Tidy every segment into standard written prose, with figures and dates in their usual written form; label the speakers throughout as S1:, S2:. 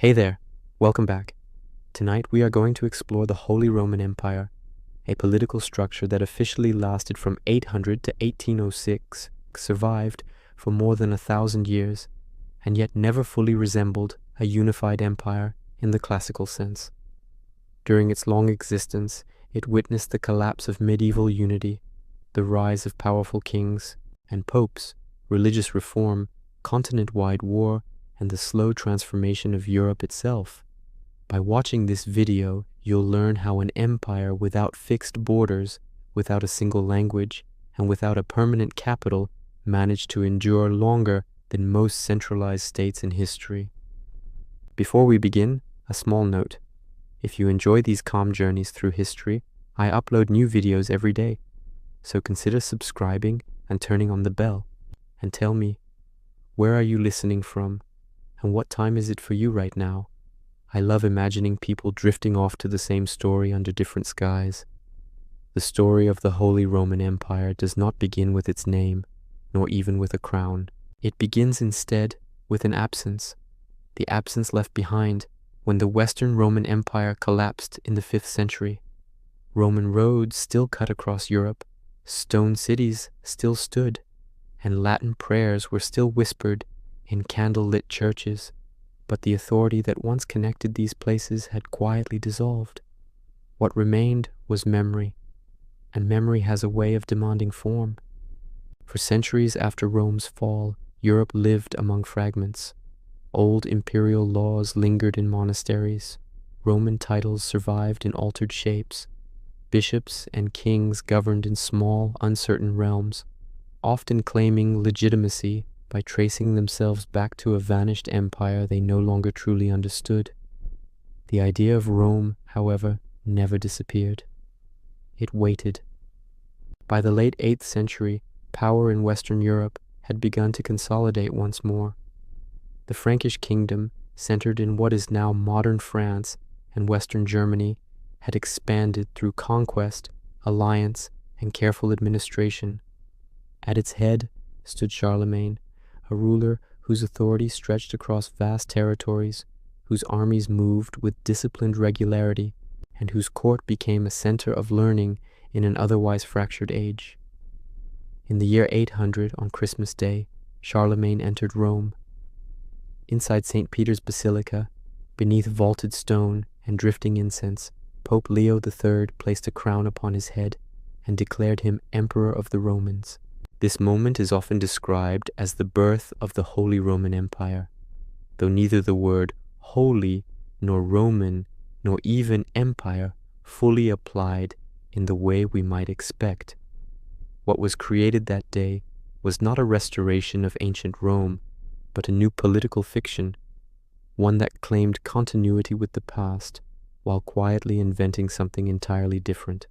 S1: Hey there, welcome back. Tonight we are going to explore the Holy Roman Empire, a political structure that officially lasted from 800 to 1806, survived for more than 1,000 years, and yet never fully resembled a unified empire in the classical sense. During its long existence, it witnessed the collapse of medieval unity, the rise of powerful kings and popes, religious reform, continent-wide war, and the slow transformation of Europe itself. By watching this video, you'll learn how an empire without fixed borders, without a single language, and without a permanent capital managed to endure longer than most centralized states in history. Before we begin, a small note. If you enjoy these calm journeys through history, I upload new videos every day, so consider subscribing and turning on the bell. And tell me, where are you listening from? And what time is it for you right now? I love imagining people drifting off to the same story under different skies. The story of the Holy Roman Empire does not begin with its name, nor even with a crown. It begins instead with an absence, the absence left behind when the Western Roman Empire collapsed in the 5th century. Roman roads still cut across Europe, stone cities still stood, and Latin prayers were still whispered in candle-lit churches, but the authority that once connected these places had quietly dissolved. What remained was memory, and memory has a way of demanding form. For centuries after Rome's fall, Europe lived among fragments. Old imperial laws lingered in monasteries. Roman titles survived in altered shapes. Bishops and kings governed in small, uncertain realms, often claiming legitimacy by tracing themselves back to a vanished empire they no longer truly understood. The idea of Rome, however, never disappeared. It waited. By the late 8th century, power in Western Europe had begun to consolidate once more. The Frankish kingdom, centered in what is now modern France and Western Germany, had expanded through conquest, alliance, and careful administration. At its head stood Charlemagne, a ruler whose authority stretched across vast territories, whose armies moved with disciplined regularity, and whose court became a center of learning in an otherwise fractured age. In the year 800, on Christmas Day, Charlemagne entered Rome. Inside St. Peter's Basilica, beneath vaulted stone and drifting incense, Pope Leo III placed a crown upon his head and declared him Emperor of the Romans. This moment is often described as the birth of the Holy Roman Empire, though neither the word holy, nor Roman, nor even empire fully applied in the way we might expect. What was created that day was not a restoration of ancient Rome, but a new political fiction, one that claimed continuity with the past, while quietly inventing something entirely different.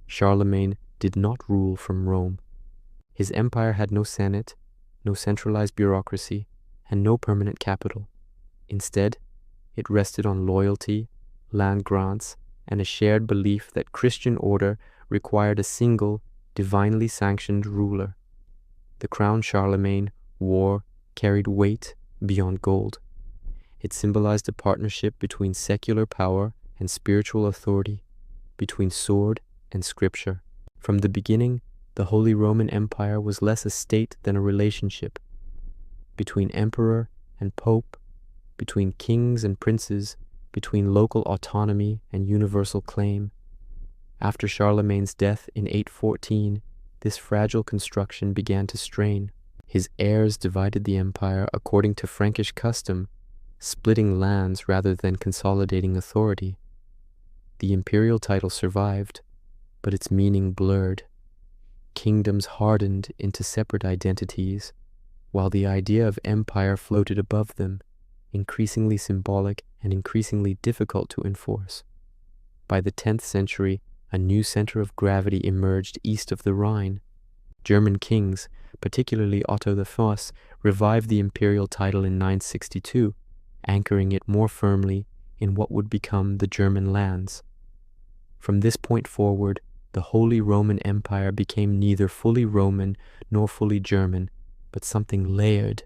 S1: Charlemagne did not rule from Rome. His empire had no senate, no centralized bureaucracy, and no permanent capital. Instead, it rested on loyalty, land grants, and a shared belief that Christian order required a single, divinely sanctioned ruler. The crown Charlemagne wore carried weight beyond gold. It symbolized a partnership between secular power and spiritual authority, between sword and scripture. From the beginning, the Holy Roman Empire was less a state than a relationship, between emperor and pope, between kings and princes, between local autonomy and universal claim. After Charlemagne's death in 814, this fragile construction began to strain. His heirs divided the empire according to Frankish custom, splitting lands rather than consolidating authority. The imperial title survived, but its meaning blurred. Kingdoms hardened into separate identities, while the idea of empire floated above them, increasingly symbolic and increasingly difficult to enforce. By the 10th century, a new center of gravity emerged east of the Rhine. German kings, particularly Otto I, revived the imperial title in 962, anchoring it more firmly in what would become the German lands. From this point forward, the Holy Roman Empire became neither fully Roman nor fully German, but something layered,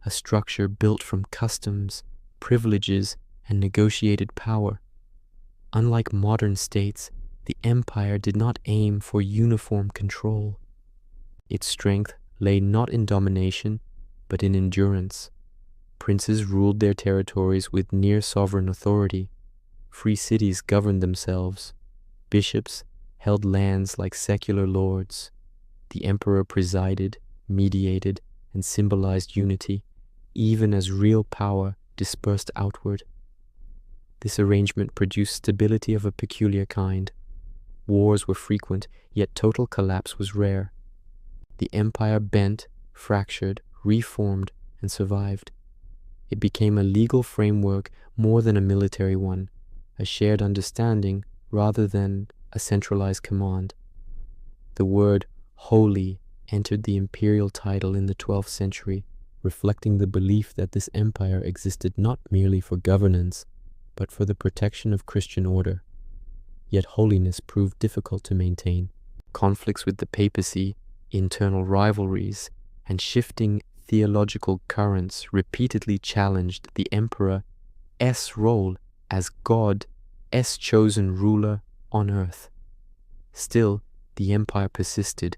S1: a structure built from customs, privileges, and negotiated power. Unlike modern states, the empire did not aim for uniform control. Its strength lay not in domination, but in endurance. Princes ruled their territories with near sovereign authority. Free cities governed themselves. Bishops held lands like secular lords. The emperor presided, mediated, and symbolized unity, even as real power dispersed outward. This arrangement produced stability of a peculiar kind. Wars were frequent, yet total collapse was rare. The empire bent, fractured, reformed, and survived. It became a legal framework more than a military one, a shared understanding rather than a centralized command. The word holy entered the imperial title in the 12th century, reflecting the belief that this empire existed not merely for governance, but for the protection of Christian order. Yet holiness proved difficult to maintain. Conflicts with the papacy, internal rivalries, and shifting theological currents repeatedly challenged the emperor's role as God's chosen ruler on earth. Still, the empire persisted.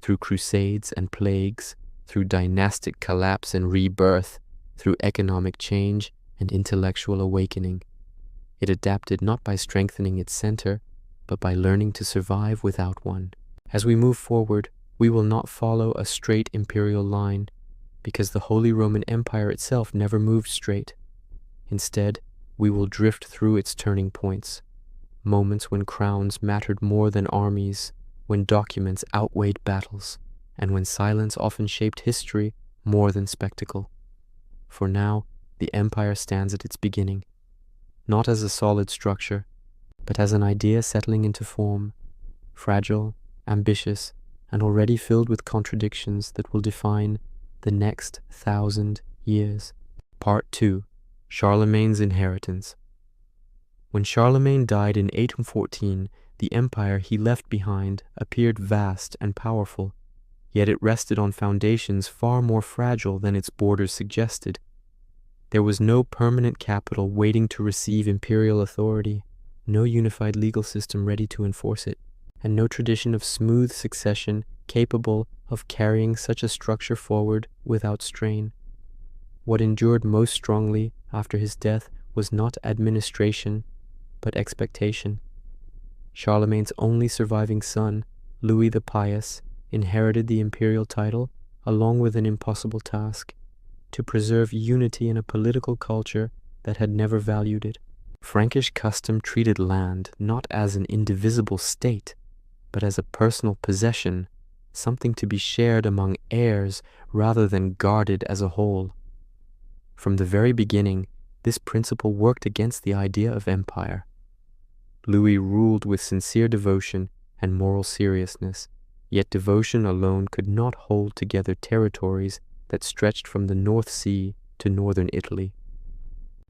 S1: Through crusades and plagues, through dynastic collapse and rebirth, through economic change and intellectual awakening. It adapted not by strengthening its center, but by learning to survive without one. As we move forward, we will not follow a straight imperial line, because the Holy Roman Empire itself never moved straight. Instead, we will drift through its turning points, moments when crowns mattered more than armies, when documents outweighed battles, and when silence often shaped history more than spectacle. For now, the empire stands at its beginning, not as a solid structure, but as an idea settling into form, fragile, ambitious, and already filled with contradictions that will define the next 1,000 years. Part 2. Charlemagne's Inheritance. When Charlemagne died in 814, the empire he left behind appeared vast and powerful, yet it rested on foundations far more fragile than its borders suggested. There was no permanent capital waiting to receive imperial authority, no unified legal system ready to enforce it, and no tradition of smooth succession capable of carrying such a structure forward without strain. What endured most strongly after his death was not administration, but expectation. Charlemagne's only surviving son, Louis the Pious, inherited the imperial title along with an impossible task: to preserve unity in a political culture that had never valued it. Frankish custom treated land not as an indivisible state, but as a personal possession, something to be shared among heirs rather than guarded as a whole. From the very beginning, this principle worked against the idea of empire. Louis ruled with sincere devotion and moral seriousness, yet devotion alone could not hold together territories that stretched from the North Sea to northern Italy.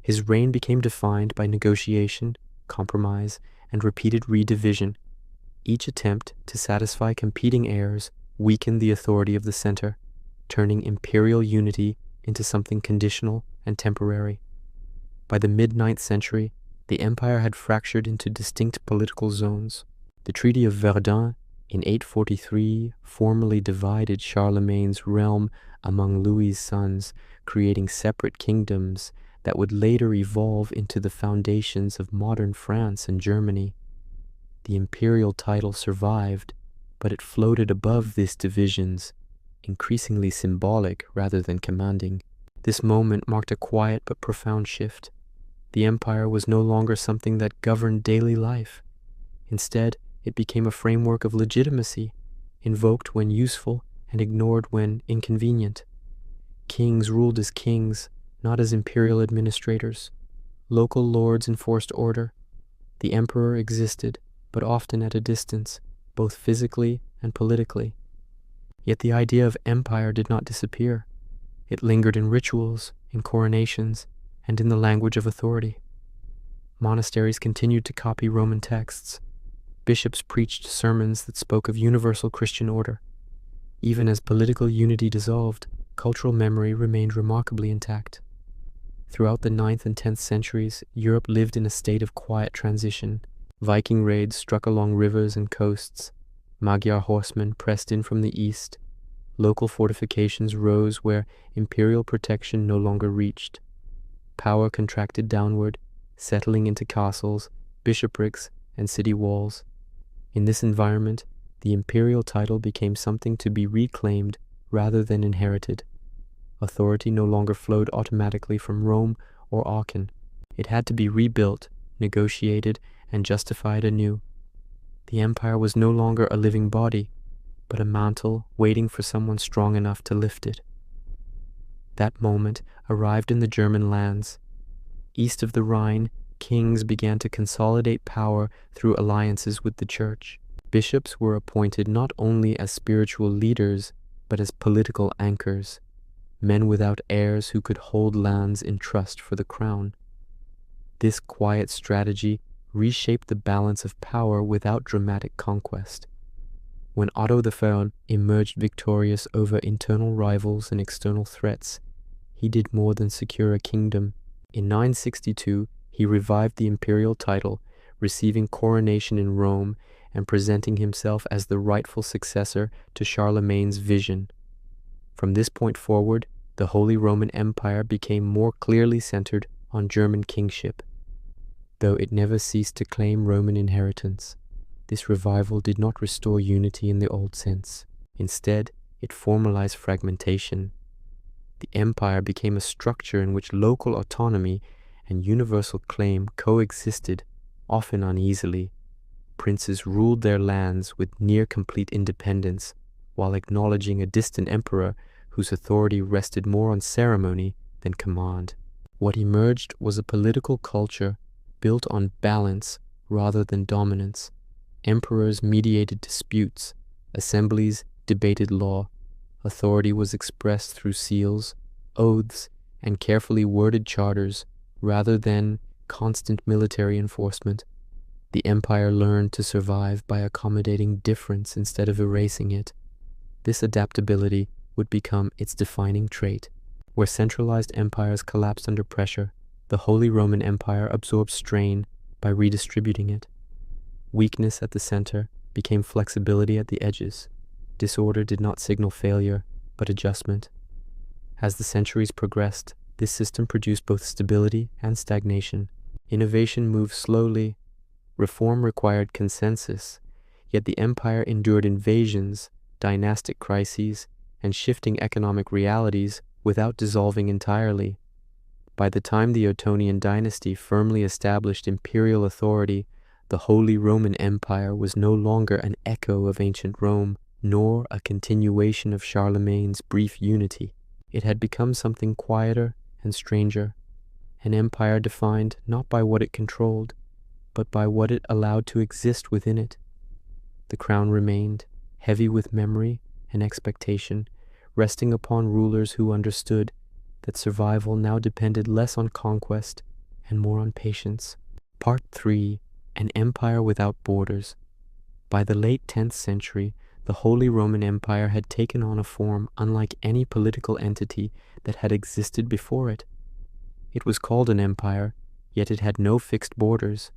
S1: His reign became defined by negotiation, compromise, and repeated redivision. Each attempt to satisfy competing heirs weakened the authority of the center, turning imperial unity into something conditional and temporary. By the mid-9th century, the empire had fractured into distinct political zones. The Treaty of Verdun in 843 formally divided Charlemagne's realm among Louis's sons, creating separate kingdoms that would later evolve into the foundations of modern France and Germany. The imperial title survived, but it floated above these divisions, increasingly symbolic rather than commanding. This moment marked a quiet but profound shift. The empire was no longer something that governed daily life. Instead, it became a framework of legitimacy, invoked when useful and ignored when inconvenient. Kings ruled as kings, not as imperial administrators. Local lords enforced order. The emperor existed, but often at a distance, both physically and politically. Yet the idea of empire did not disappear. It lingered in rituals, in coronations, and in the language of authority. Monasteries continued to copy Roman texts. Bishops preached sermons that spoke of universal Christian order. Even as political unity dissolved, cultural memory remained remarkably intact. Throughout the 9th and 10th centuries, Europe lived in a state of quiet transition. Viking raids struck along rivers and coasts. Magyar horsemen pressed in from the east. Local fortifications rose where imperial protection no longer reached. Power contracted downward, settling into castles, bishoprics, and city walls. In this environment, the imperial title became something to be reclaimed rather than inherited. Authority no longer flowed automatically from Rome or Aachen. It had to be rebuilt, negotiated, and justified anew. The empire was no longer a living body, but a mantle waiting for someone strong enough to lift it. That moment arrived in the German lands. East of the Rhine, kings began to consolidate power through alliances with the church. Bishops were appointed not only as spiritual leaders, but as political anchors, men without heirs who could hold lands in trust for the crown. This quiet strategy reshaped the balance of power without dramatic conquest. When Otto the Fair emerged victorious over internal rivals and external threats, he did more than secure a kingdom. In 962, he revived the imperial title, receiving coronation in Rome and presenting himself as the rightful successor to Charlemagne's vision. From this point forward, the Holy Roman Empire became more clearly centered on German kingship. Though it never ceased to claim Roman inheritance, this revival did not restore unity in the old sense. Instead, it formalized fragmentation. The empire became a structure in which local autonomy and universal claim coexisted, often uneasily. Princes ruled their lands with near-complete independence, while acknowledging a distant emperor whose authority rested more on ceremony than command. What emerged was a political culture built on balance rather than dominance. Emperors mediated disputes, assemblies debated law, authority was expressed through seals, oaths, and carefully worded charters rather than constant military enforcement. The empire learned to survive by accommodating difference instead of erasing it. This adaptability would become its defining trait. Where centralized empires collapsed under pressure, the Holy Roman Empire absorbed strain by redistributing it. Weakness at the center became flexibility at the edges. Disorder did not signal failure, but adjustment. As the centuries progressed, this system produced both stability and stagnation. Innovation moved slowly. Reform required consensus, yet the empire endured invasions, dynastic crises, and shifting economic realities without dissolving entirely. By the time the Ottonian dynasty firmly established imperial authority, the Holy Roman Empire was no longer an echo of ancient Rome, nor a continuation of Charlemagne's brief unity. It had become something quieter and stranger, an empire defined not by what it controlled, but by what it allowed to exist within it. The crown remained, heavy with memory and expectation, resting upon rulers who understood that survival now depended less on conquest and more on patience. Part 3. An Empire Without Borders. By the late 10th century, the Holy Roman Empire had taken on a form unlike any political entity that had existed before it. It was called an empire, yet it had no fixed borders.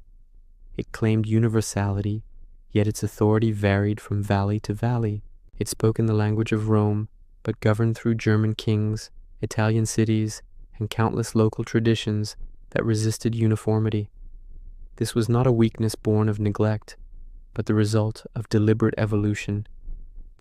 S1: It claimed universality, yet its authority varied from valley to valley. It spoke in the language of Rome, but governed through German kings, Italian cities, and countless local traditions that resisted uniformity. This was not a weakness born of neglect, but the result of deliberate evolution.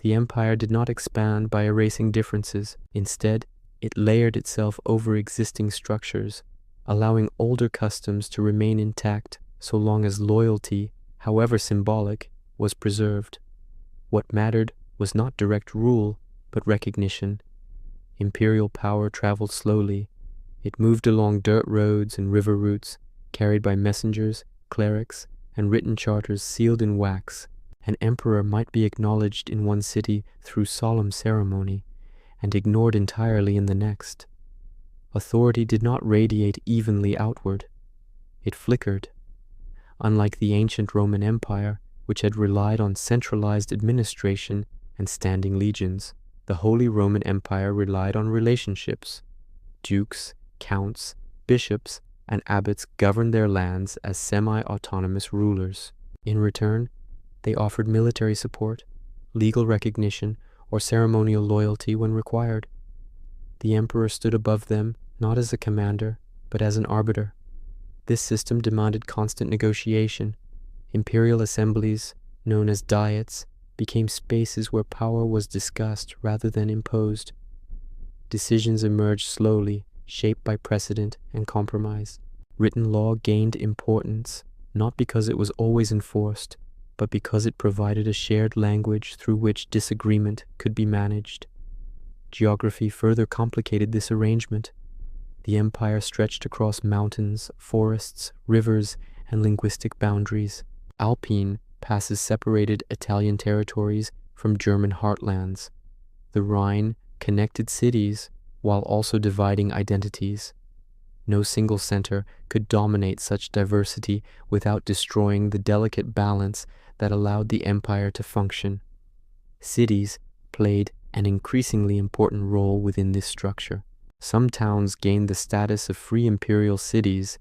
S1: The empire did not expand by erasing differences. Instead, it layered itself over existing structures, allowing older customs to remain intact so long as loyalty, however symbolic, was preserved. What mattered was not direct rule, but recognition. Imperial power traveled slowly. It moved along dirt roads and river routes, carried by messengers, clerics, and written charters sealed in wax. An emperor might be acknowledged in one city through solemn ceremony, and ignored entirely in the next. Authority did not radiate evenly outward. It flickered. Unlike the ancient Roman Empire, which had relied on centralized administration and standing legions, the Holy Roman Empire relied on relationships. Dukes, counts, Bishops and abbots governed their lands as semi-autonomous rulers. In return, they offered military support, legal recognition, or ceremonial loyalty when required. The emperor stood above them not as a commander, but as an arbiter. This system demanded constant negotiation. Imperial assemblies, known as diets, became spaces where power was discussed rather than imposed. Decisions emerged slowly, shaped by precedent and compromise. Written law gained importance, not because it was always enforced, but because it provided a shared language through which disagreement could be managed. Geography further complicated this arrangement. The empire stretched across mountains, forests, rivers, and linguistic boundaries. Alpine passes separated Italian territories from German heartlands. The Rhine connected cities while also dividing identities. No single center could dominate such diversity without destroying the delicate balance that allowed the empire to function. Cities played an increasingly important role within this structure. Some towns gained the status of free imperial cities,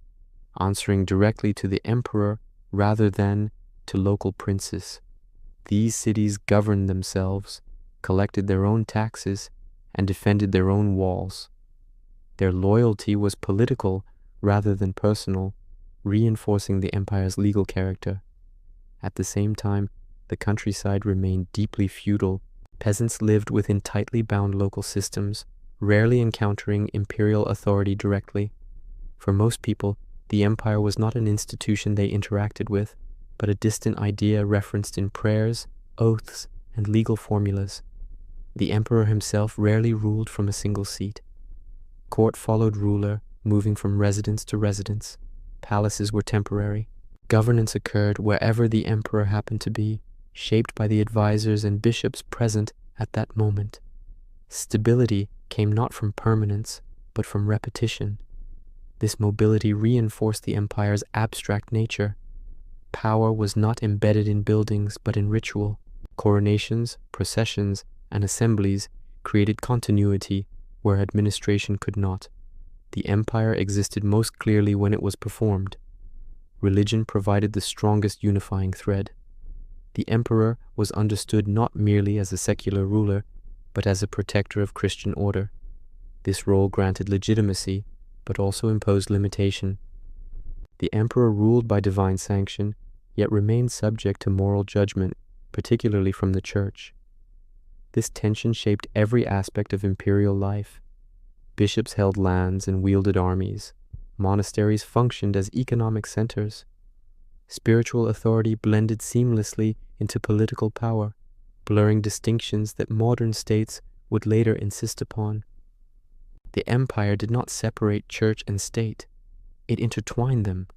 S1: answering directly to the emperor rather than to local princes. These cities governed themselves, collected their own taxes, and defended their own walls. Their loyalty was political rather than personal, reinforcing the empire's legal character. At the same time, the countryside remained deeply feudal. Peasants lived within tightly bound local systems, rarely encountering imperial authority directly. For most people, the empire was not an institution they interacted with, but a distant idea referenced in prayers, oaths, and legal formulas. The emperor himself rarely ruled from a single seat. Court followed ruler, moving from residence to residence. Palaces were temporary. Governance occurred wherever the emperor happened to be, shaped by the advisors and bishops present at that moment. Stability came not from permanence, but from repetition. This mobility reinforced the empire's abstract nature. Power was not embedded in buildings, but in ritual. Coronations, processions, and assemblies created continuity where administration could not. The empire existed most clearly when it was performed. Religion provided the strongest unifying thread. The emperor was understood not merely as a secular ruler, but as a protector of Christian order. This role granted legitimacy, but also imposed limitation. The emperor ruled by divine sanction, yet remained subject to moral judgment, particularly from the church. This tension shaped every aspect of imperial life. Bishops held lands and wielded armies. Monasteries functioned as economic centers. Spiritual authority blended seamlessly into political power, blurring distinctions that modern states would later insist upon. The empire did not separate church and state. It intertwined them.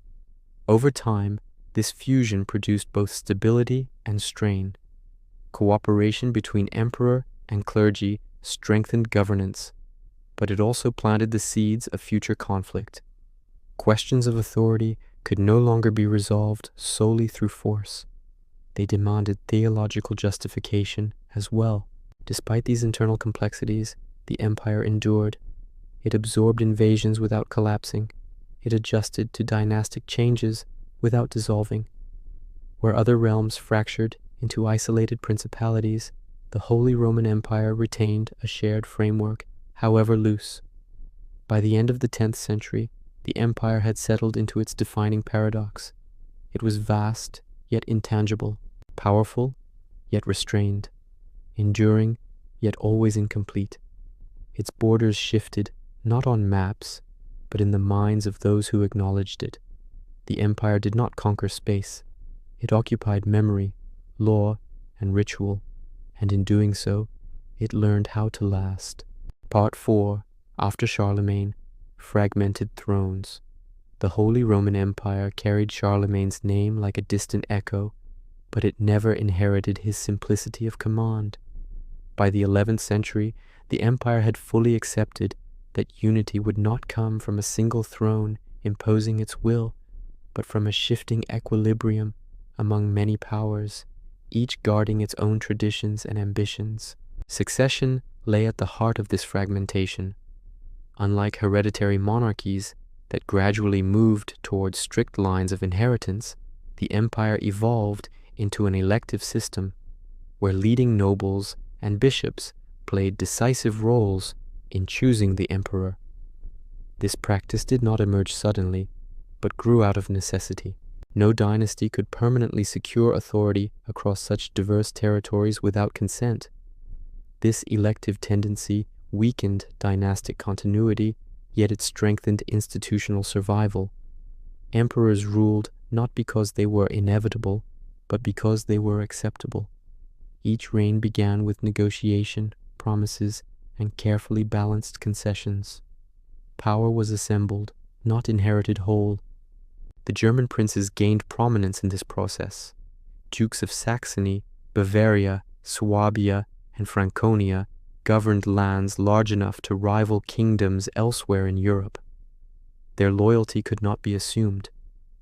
S1: Over time, this fusion produced both stability and strain. Cooperation between emperor and clergy strengthened governance, but it also planted the seeds of future conflict. Questions of authority could no longer be resolved solely through force. They demanded theological justification as well. Despite these internal complexities, the empire endured. It absorbed invasions without collapsing. It adjusted to dynastic changes without dissolving. Where other realms fractured into isolated principalities, the Holy Roman Empire retained a shared framework, however loose. By the end of the 10th century, the empire had settled into its defining paradox. It was vast, yet intangible, powerful, yet restrained, enduring, yet always incomplete. Its borders shifted, not on maps, but in the minds of those who acknowledged it. The empire did not conquer space. It occupied memory, law, and ritual, and in doing so, it learned how to last. Part 4, after Charlemagne, fragmented thrones. The Holy Roman Empire carried Charlemagne's name like a distant echo, but it never inherited his simplicity of command. By the 11th century, the empire had fully accepted that unity would not come from a single throne imposing its will, but from a shifting equilibrium among many powers, each guarding its own traditions and ambitions. Succession lay at the heart of this fragmentation. Unlike hereditary monarchies, that gradually moved towards strict lines of inheritance, the empire evolved into an elective system where leading nobles and bishops played decisive roles in choosing the emperor. This practice did not emerge suddenly, but grew out of necessity. No dynasty could permanently secure authority across such diverse territories without consent. This elective tendency weakened dynastic continuity, yet it strengthened institutional survival. Emperors ruled not because they were inevitable, but because they were acceptable. Each reign began with negotiation, promises, and carefully balanced concessions. Power was assembled, not inherited whole. The German princes gained prominence in this process. Dukes of Saxony, Bavaria, Swabia, and Franconia governed lands large enough to rival kingdoms elsewhere in Europe. Their loyalty could not be assumed.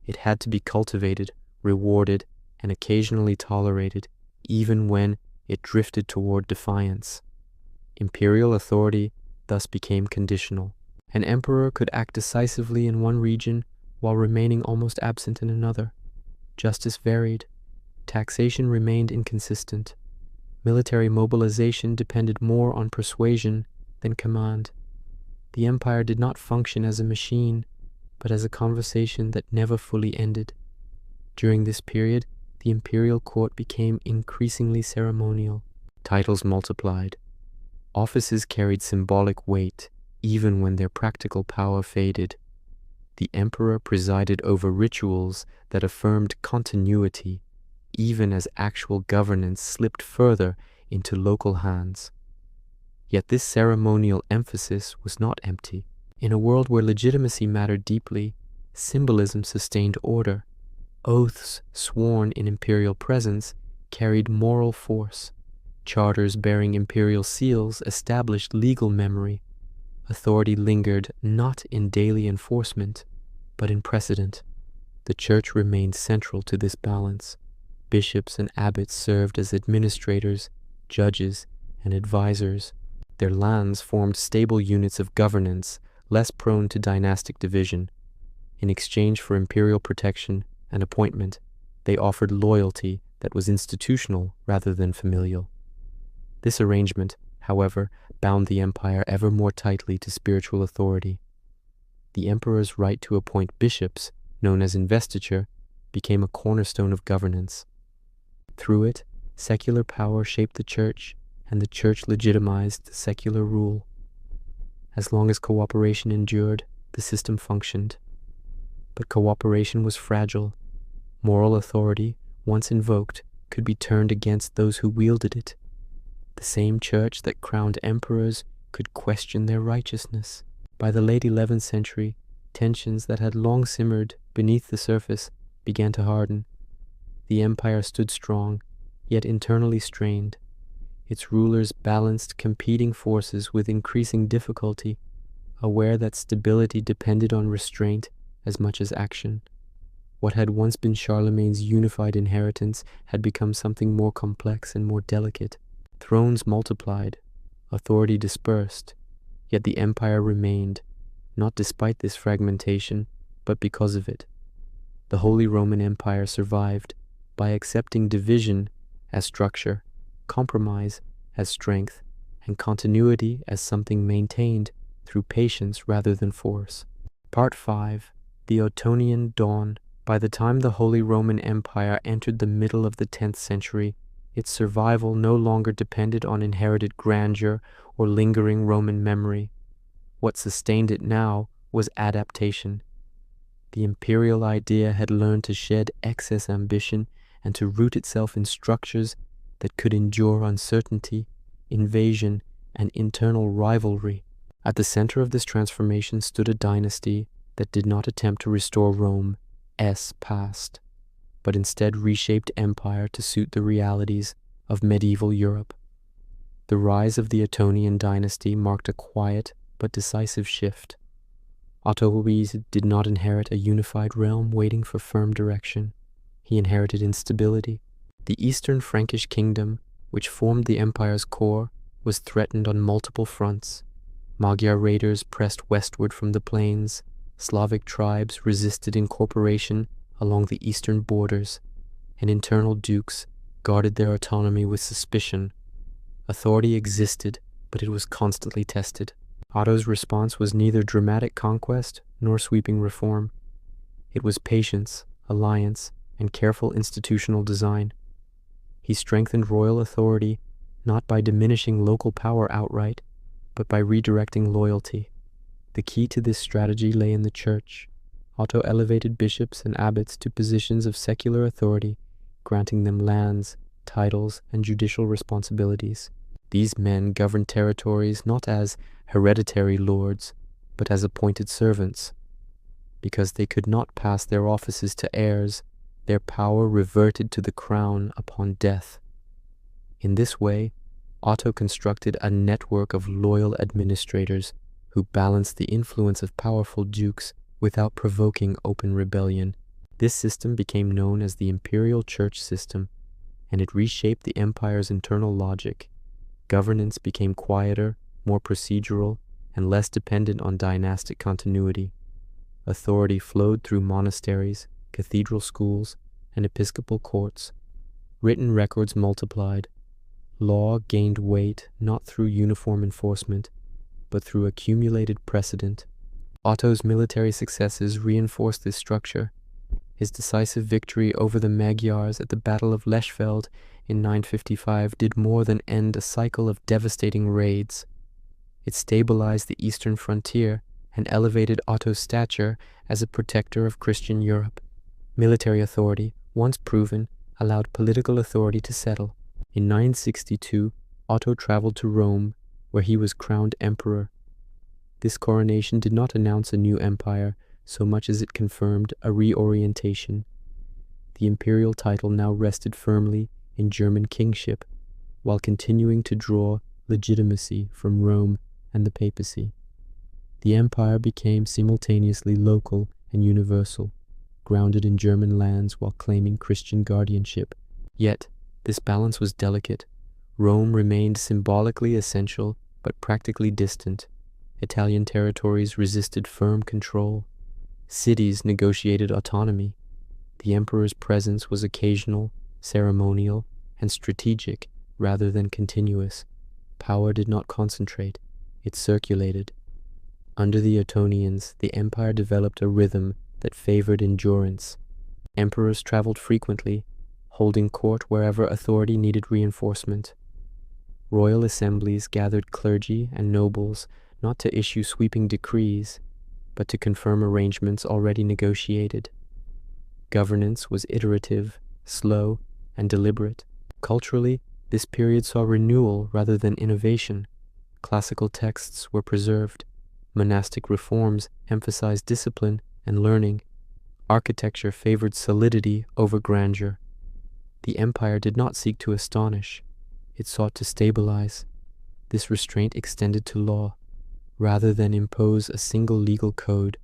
S1: It had to be cultivated, rewarded, and occasionally tolerated, even when it drifted toward defiance. Imperial authority thus became conditional. An emperor could act decisively in one region while remaining almost absent in another. Justice varied. Taxation remained inconsistent. Military mobilization depended more on persuasion than command. The empire did not function as a machine, but as a conversation that never fully ended. During this period, the imperial court became increasingly ceremonial. Titles multiplied. Offices carried symbolic weight, even when their practical power faded. The emperor presided over rituals that affirmed continuity, even as actual governance slipped further into local hands. Yet this ceremonial emphasis was not empty. In a world where legitimacy mattered deeply, symbolism sustained order. Oaths sworn in imperial presence carried moral force. Charters bearing imperial seals established legal memory. Authority lingered not in daily enforcement, but in precedent. The church remained central to this balance. Bishops and abbots served as administrators, judges, and advisors. Their lands formed stable units of governance, less prone to dynastic division. In exchange for imperial protection and appointment, they offered loyalty that was institutional rather than familial. This arrangement, however, bound the empire ever more tightly to spiritual authority. The emperor's right to appoint bishops, known as investiture, became a cornerstone of governance. Through it, secular power shaped the church, and the church legitimized secular rule. As long as cooperation endured, the system functioned. But cooperation was fragile. Moral authority, once invoked, could be turned against those who wielded it. The same church that crowned emperors could question their righteousness. By the late 11th century, tensions that had long simmered beneath the surface began to harden. The empire stood strong, yet internally strained. Its rulers balanced competing forces with increasing difficulty, aware that stability depended on restraint as much as action. What had once been Charlemagne's unified inheritance had become something more complex and more delicate. Thrones multiplied, authority dispersed, yet the empire remained, not despite this fragmentation, but because of it. The Holy Roman Empire survived by accepting division as structure, compromise as strength, and continuity as something maintained through patience rather than force. Part 5. The Ottonian Dawn. By the time the Holy Roman Empire entered the middle of the 10th century, its survival no longer depended on inherited grandeur or lingering Roman memory. What sustained it now was adaptation. The imperial idea had learned to shed excess ambition and to root itself in structures that could endure uncertainty, invasion, and internal rivalry. At the center of this transformation stood a dynasty that did not attempt to restore Rome's past, but instead reshaped empire to suit the realities of medieval Europe. The rise of the Ottonian dynasty marked a quiet but decisive shift. Otto Louis did not inherit a unified realm waiting for firm direction. He inherited instability. The Eastern Frankish kingdom, which formed the empire's core, was threatened on multiple fronts. Magyar raiders pressed westward from the plains. Slavic tribes resisted incorporation along the eastern borders, and internal dukes guarded their autonomy with suspicion. Authority existed, but it was constantly tested. Otto's response was neither dramatic conquest nor sweeping reform. It was patience, alliance, and careful institutional design. He strengthened royal authority not by diminishing local power outright, but by redirecting loyalty. The key to this strategy lay in the church. Otto elevated bishops and abbots to positions of secular authority, granting them lands, titles, and judicial responsibilities. These men governed territories not as hereditary lords, but as appointed servants. Because they could not pass their offices to heirs, their power reverted to the crown upon death. In this way, Otto constructed a network of loyal administrators who balanced the influence of powerful dukes without provoking open rebellion. This system became known as the imperial church system, and it reshaped the empire's internal logic. Governance became quieter, more procedural, and less dependent on dynastic continuity. Authority flowed through monasteries, cathedral schools, and episcopal courts. Written records multiplied. Law gained weight not through uniform enforcement, but through accumulated precedent. Otto's military successes reinforced this structure. His decisive victory over the Magyars at the Battle of Lechfeld in 955 did more than end a cycle of devastating raids. It stabilized the eastern frontier and elevated Otto's stature as a protector of Christian Europe. Military authority, once proven, allowed political authority to settle. In 962, Otto traveled to Rome, where he was crowned emperor. This coronation did not announce a new empire so much as it confirmed a reorientation. The imperial title now rested firmly in German kingship, while continuing to draw legitimacy from Rome and the papacy. The empire became simultaneously local and universal, grounded in German lands while claiming Christian guardianship. Yet, this balance was delicate. Rome remained symbolically essential, but practically distant. Italian territories resisted firm control. Cities negotiated autonomy. The emperor's presence was occasional, ceremonial, and strategic rather than continuous. Power did not concentrate, it circulated. Under the Ottonians, the empire developed a rhythm that favored endurance. Emperors traveled frequently, holding court wherever authority needed reinforcement. Royal assemblies gathered clergy and nobles not to issue sweeping decrees, but to confirm arrangements already negotiated. Governance was iterative, slow, and deliberate. Culturally, this period saw renewal rather than innovation. Classical texts were preserved. Monastic reforms emphasized discipline and learning. Architecture favored solidity over grandeur. The empire did not seek to astonish. It sought to stabilize. This restraint extended to law. Rather than impose a single legal code,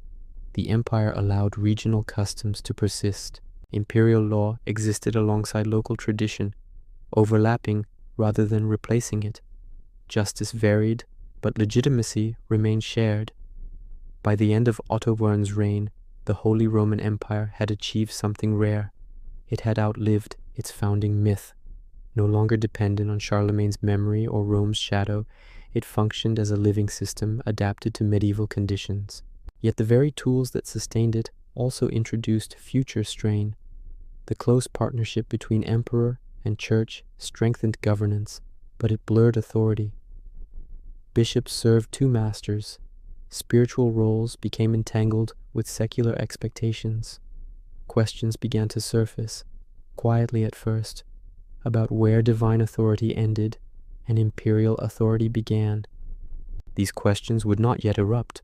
S1: the empire allowed regional customs to persist. Imperial law existed alongside local tradition, overlapping rather than replacing it. Justice varied, but legitimacy remained shared. By the end of Otto Wern's reign, the Holy Roman Empire had achieved something rare. It had outlived its founding myth. No longer dependent on Charlemagne's memory or Rome's shadow, it functioned as a living system adapted to medieval conditions. Yet the very tools that sustained it also introduced future strain. The close partnership between emperor and church strengthened governance, but it blurred authority. Bishops served two masters. Spiritual roles became entangled with secular expectations. Questions began to surface, quietly at first, about where divine authority ended and imperial authority began. These questions would not yet erupt,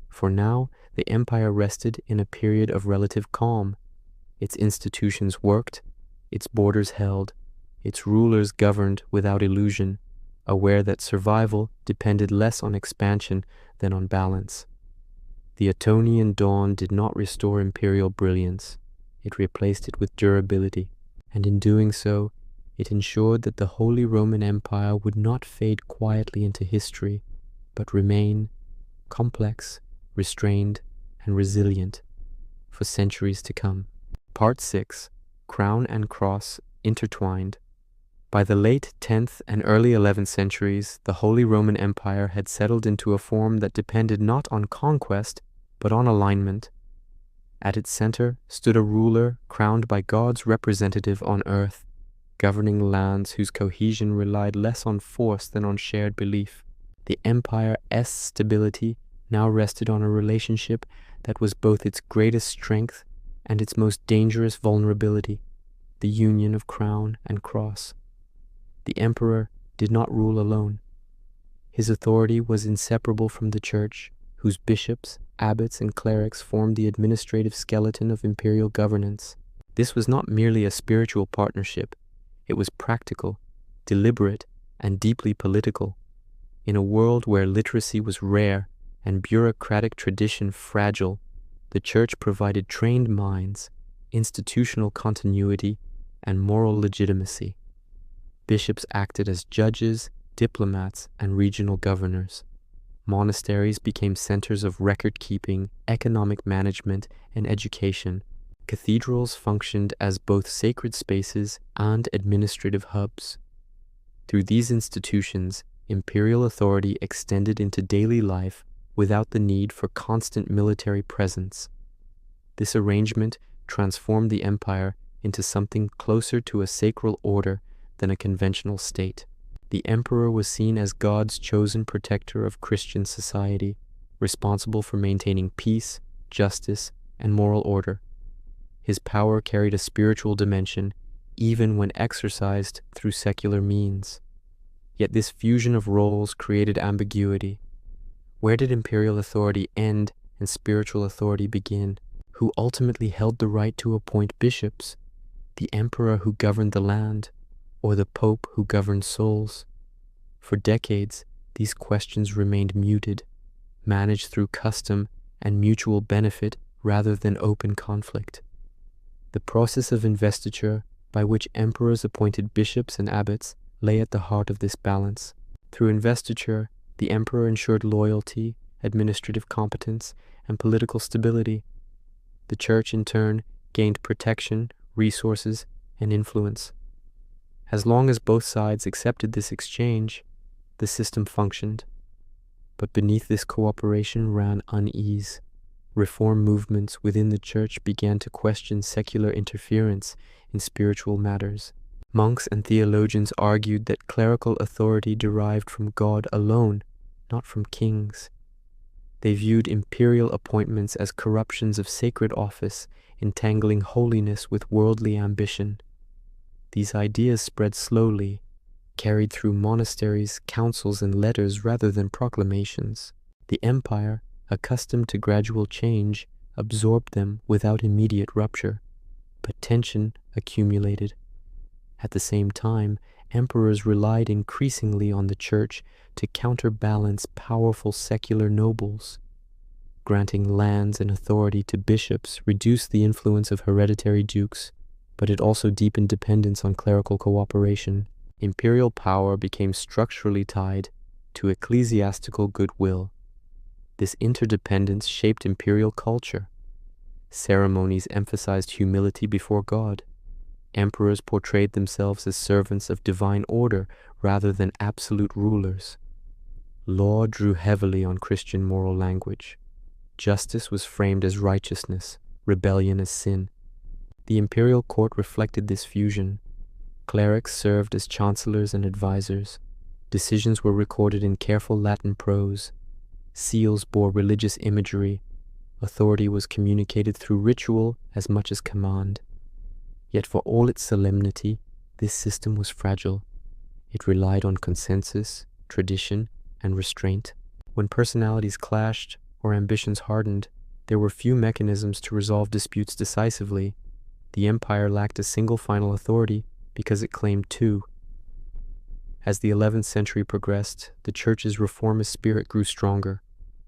S1: for now the empire rested in a period of relative calm. Its institutions worked, its borders held, its rulers governed without illusion, aware that survival depended less on expansion than on balance. The Ottonian dawn did not restore imperial brilliance. It replaced it with durability, and in doing so, it ensured that the Holy Roman Empire would not fade quietly into history, but remain complex, restrained, and resilient for centuries to come. Part 6. Crown and Cross Intertwined. By the late 10th and early 11th centuries, the Holy Roman Empire had settled into a form that depended not on conquest, but on alignment. At its center stood a ruler crowned by God's representative on earth, governing lands whose cohesion relied less on force than on shared belief. The empire's stability now rested on a relationship that was both its greatest strength and its most dangerous vulnerability, the union of crown and cross. The emperor did not rule alone. His authority was inseparable from the church, whose bishops, abbots, and clerics formed the administrative skeleton of imperial governance. This was not merely a spiritual partnership. It was practical, deliberate, and deeply political. In a world where literacy was rare and bureaucratic tradition fragile, the church provided trained minds, institutional continuity, and moral legitimacy. Bishops acted as judges, diplomats, and regional governors. Monasteries became centers of record-keeping, economic management, and education. Cathedrals functioned as both sacred spaces and administrative hubs. Through these institutions, imperial authority extended into daily life without the need for constant military presence. This arrangement transformed the empire into something closer to a sacral order than a conventional state. The emperor was seen as God's chosen protector of Christian society, responsible for maintaining peace, justice, and moral order. His power carried a spiritual dimension, even when exercised through secular means. Yet this fusion of roles created ambiguity. Where did imperial authority end and spiritual authority begin? Who ultimately held the right to appoint bishops? The emperor who governed the land, or the Pope who governed souls? For decades, these questions remained muted, managed through custom and mutual benefit rather than open conflict. The process of investiture, by which emperors appointed bishops and abbots, lay at the heart of this balance. Through investiture, the emperor ensured loyalty, administrative competence, and political stability. The church, in turn, gained protection, resources, and influence. As long as both sides accepted this exchange, the system functioned. But beneath this cooperation ran unease. Reform movements within the church began to question secular interference in spiritual matters. Monks and theologians argued that clerical authority derived from God alone, not from kings. They viewed imperial appointments as corruptions of sacred office, entangling holiness with worldly ambition. These ideas spread slowly, carried through monasteries, councils, and letters rather than proclamations. The empire, accustomed to gradual change, absorbed them without immediate rupture, but tension accumulated. At the same time, emperors relied increasingly on the church to counterbalance powerful secular nobles. Granting lands and authority to bishops reduced the influence of hereditary dukes, but it also deepened dependence on clerical cooperation. Imperial power became structurally tied to ecclesiastical goodwill. This interdependence shaped imperial culture. Ceremonies emphasized humility before God. Emperors portrayed themselves as servants of divine order rather than absolute rulers. Law drew heavily on Christian moral language. Justice was framed as righteousness, rebellion as sin. The imperial court reflected this fusion. Clerics served as chancellors and advisors. Decisions were recorded in careful Latin prose. Seals bore religious imagery. Authority was communicated through ritual as much as command. Yet for all its solemnity, this system was fragile. It relied on consensus, tradition, and restraint. When personalities clashed or ambitions hardened, there were few mechanisms to resolve disputes decisively. The empire lacked a single final authority because it claimed two. As the 11th century progressed, the church's reformist spirit grew stronger.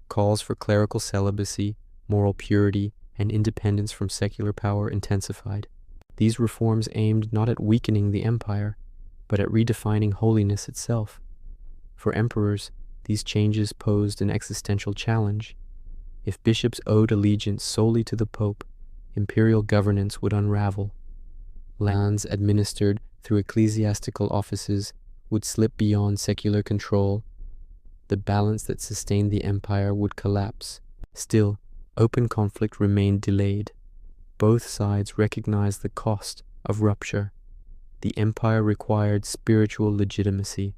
S1: Calls for clerical celibacy, moral purity, and independence from secular power intensified. These reforms aimed not at weakening the empire, but at redefining holiness itself. For emperors, these changes posed an existential challenge. If bishops owed allegiance solely to the Pope, imperial governance would unravel. Lands administered through ecclesiastical offices would slip beyond secular control. The balance that sustained the empire would collapse. Still, open conflict remained delayed. Both sides recognized the cost of rupture. The empire required spiritual legitimacy.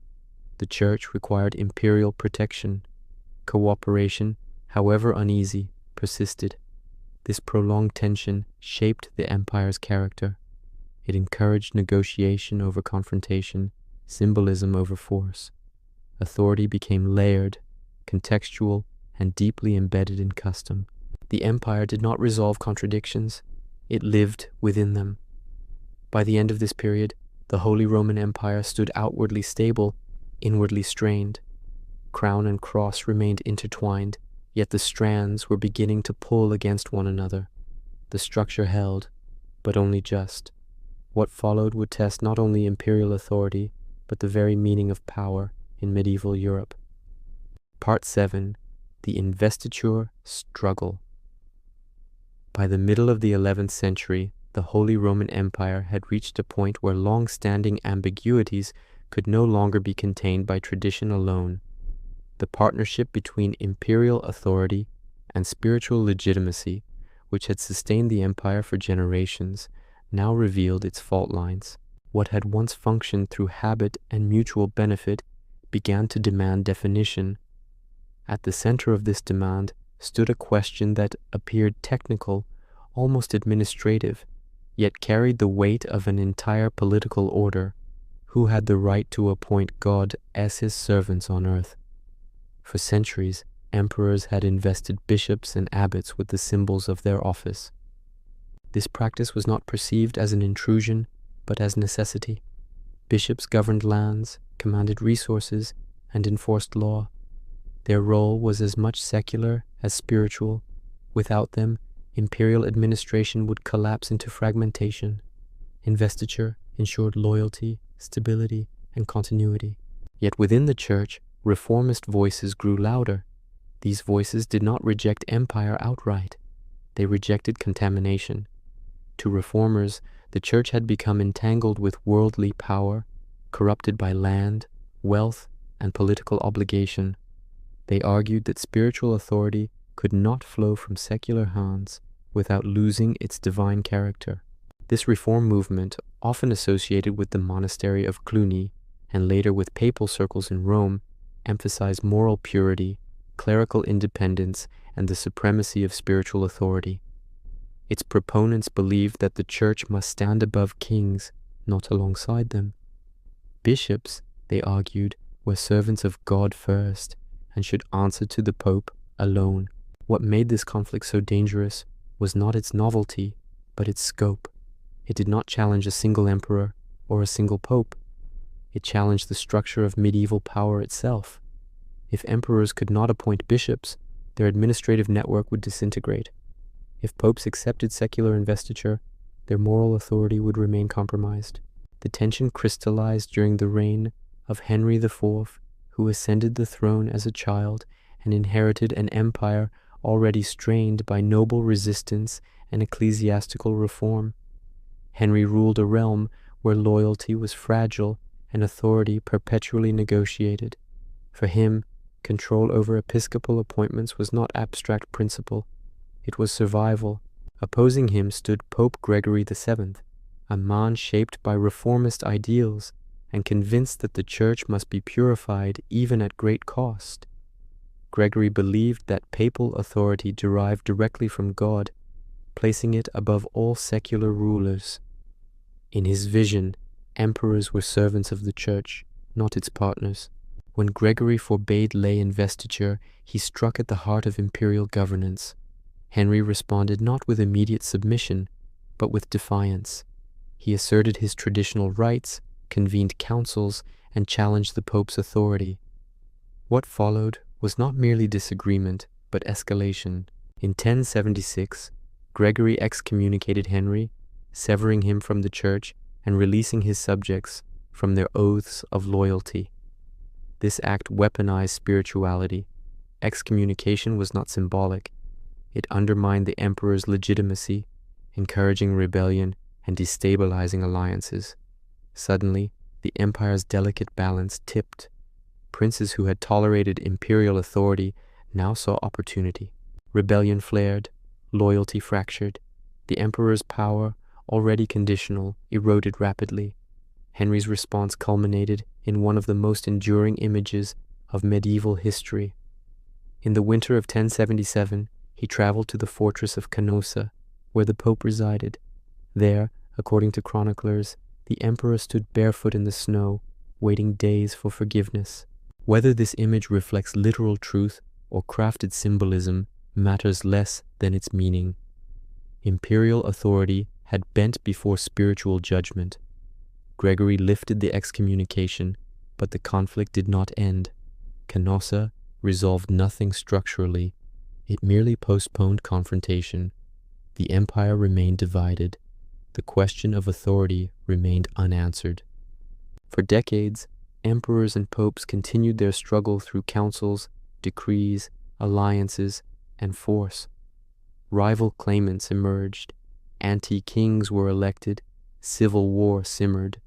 S1: The church required imperial protection. Cooperation, however uneasy, persisted. This prolonged tension shaped the empire's character. It encouraged negotiation over confrontation, symbolism over force. Authority became layered, contextual, and deeply embedded in custom. The empire did not resolve contradictions, it lived within them. By the end of this period, the Holy Roman Empire stood outwardly stable, inwardly strained. Crown and cross remained intertwined, yet the strands were beginning to pull against one another. The structure held, but only just. What followed would test not only imperial authority, but the very meaning of power in medieval Europe. Part 7. The Investiture Struggle. By the middle of the 11th century, the Holy Roman Empire had reached a point where long-standing ambiguities could no longer be contained by tradition alone. The partnership between imperial authority and spiritual legitimacy, which had sustained the empire for generations, now revealed its fault lines. What had once functioned through habit and mutual benefit began to demand definition. At the center of this demand stood a question that appeared technical, almost administrative, yet carried the weight of an entire political order. Who had the right to appoint God as his servants on earth? For centuries, emperors had invested bishops and abbots with the symbols of their office. This practice was not perceived as an intrusion, but as necessity. Bishops governed lands, commanded resources, and enforced law. Their role was as much secular as spiritual. Without them, imperial administration would collapse into fragmentation. Investiture ensured loyalty, stability, and continuity. Yet within the church, reformist voices grew louder. These voices did not reject empire outright. They rejected contamination. To reformers, the church had become entangled with worldly power, corrupted by land, wealth, and political obligation. They argued that spiritual authority could not flow from secular hands without losing its divine character. This reform movement, often associated with the monastery of Cluny and later with papal circles in Rome, emphasized moral purity, clerical independence, and the supremacy of spiritual authority. Its proponents believed that the church must stand above kings, not alongside them. Bishops, they argued, were servants of God first and should answer to the Pope alone. What made this conflict so dangerous was not its novelty, but its scope. It did not challenge a single emperor or a single pope. It challenged the structure of medieval power itself. If emperors could not appoint bishops, their administrative network would disintegrate. If popes accepted secular investiture, their moral authority would remain compromised. The tension crystallized during the reign of Henry IV, who ascended the throne as a child and inherited an empire already strained by noble resistance and ecclesiastical reform. Henry ruled a realm where loyalty was fragile and authority perpetually negotiated. For him, control over episcopal appointments was not abstract principle. It was survival. Opposing him stood Pope Gregory VII, a man shaped by reformist ideals and convinced that the church must be purified even at great cost. Gregory believed that papal authority derived directly from God, placing it above all secular rulers. In his vision, emperors were servants of the church, not its partners. When Gregory forbade lay investiture, he struck at the heart of imperial governance. Henry responded not with immediate submission, but with defiance. He asserted his traditional rights, convened councils, and challenged the Pope's authority. What followed was not merely disagreement, but escalation. In 1076, Gregory excommunicated Henry, severing him from the church and releasing his subjects from their oaths of loyalty. This act weaponized spirituality. Excommunication was not symbolic, It undermined the emperor's legitimacy, encouraging rebellion and destabilizing alliances. Suddenly, the empire's delicate balance tipped. Princes who had tolerated imperial authority now saw opportunity. Rebellion flared, loyalty fractured. The emperor's power, already conditional, eroded rapidly. Henry's response culminated in one of the most enduring images of medieval history. In the winter of 1077, he traveled to the fortress of Canossa, where the Pope resided. There, according to chroniclers, the emperor stood barefoot in the snow, waiting days for forgiveness. Whether this image reflects literal truth or crafted symbolism matters less than its meaning. Imperial authority had bent before spiritual judgment. Gregory lifted the excommunication, but the conflict did not end. Canossa resolved nothing structurally. It merely postponed confrontation. The empire remained divided. The question of authority remained unanswered. For decades, emperors and popes continued their struggle through councils, decrees, alliances, and force. Rival claimants emerged. Anti-kings were elected. Civil war simmered.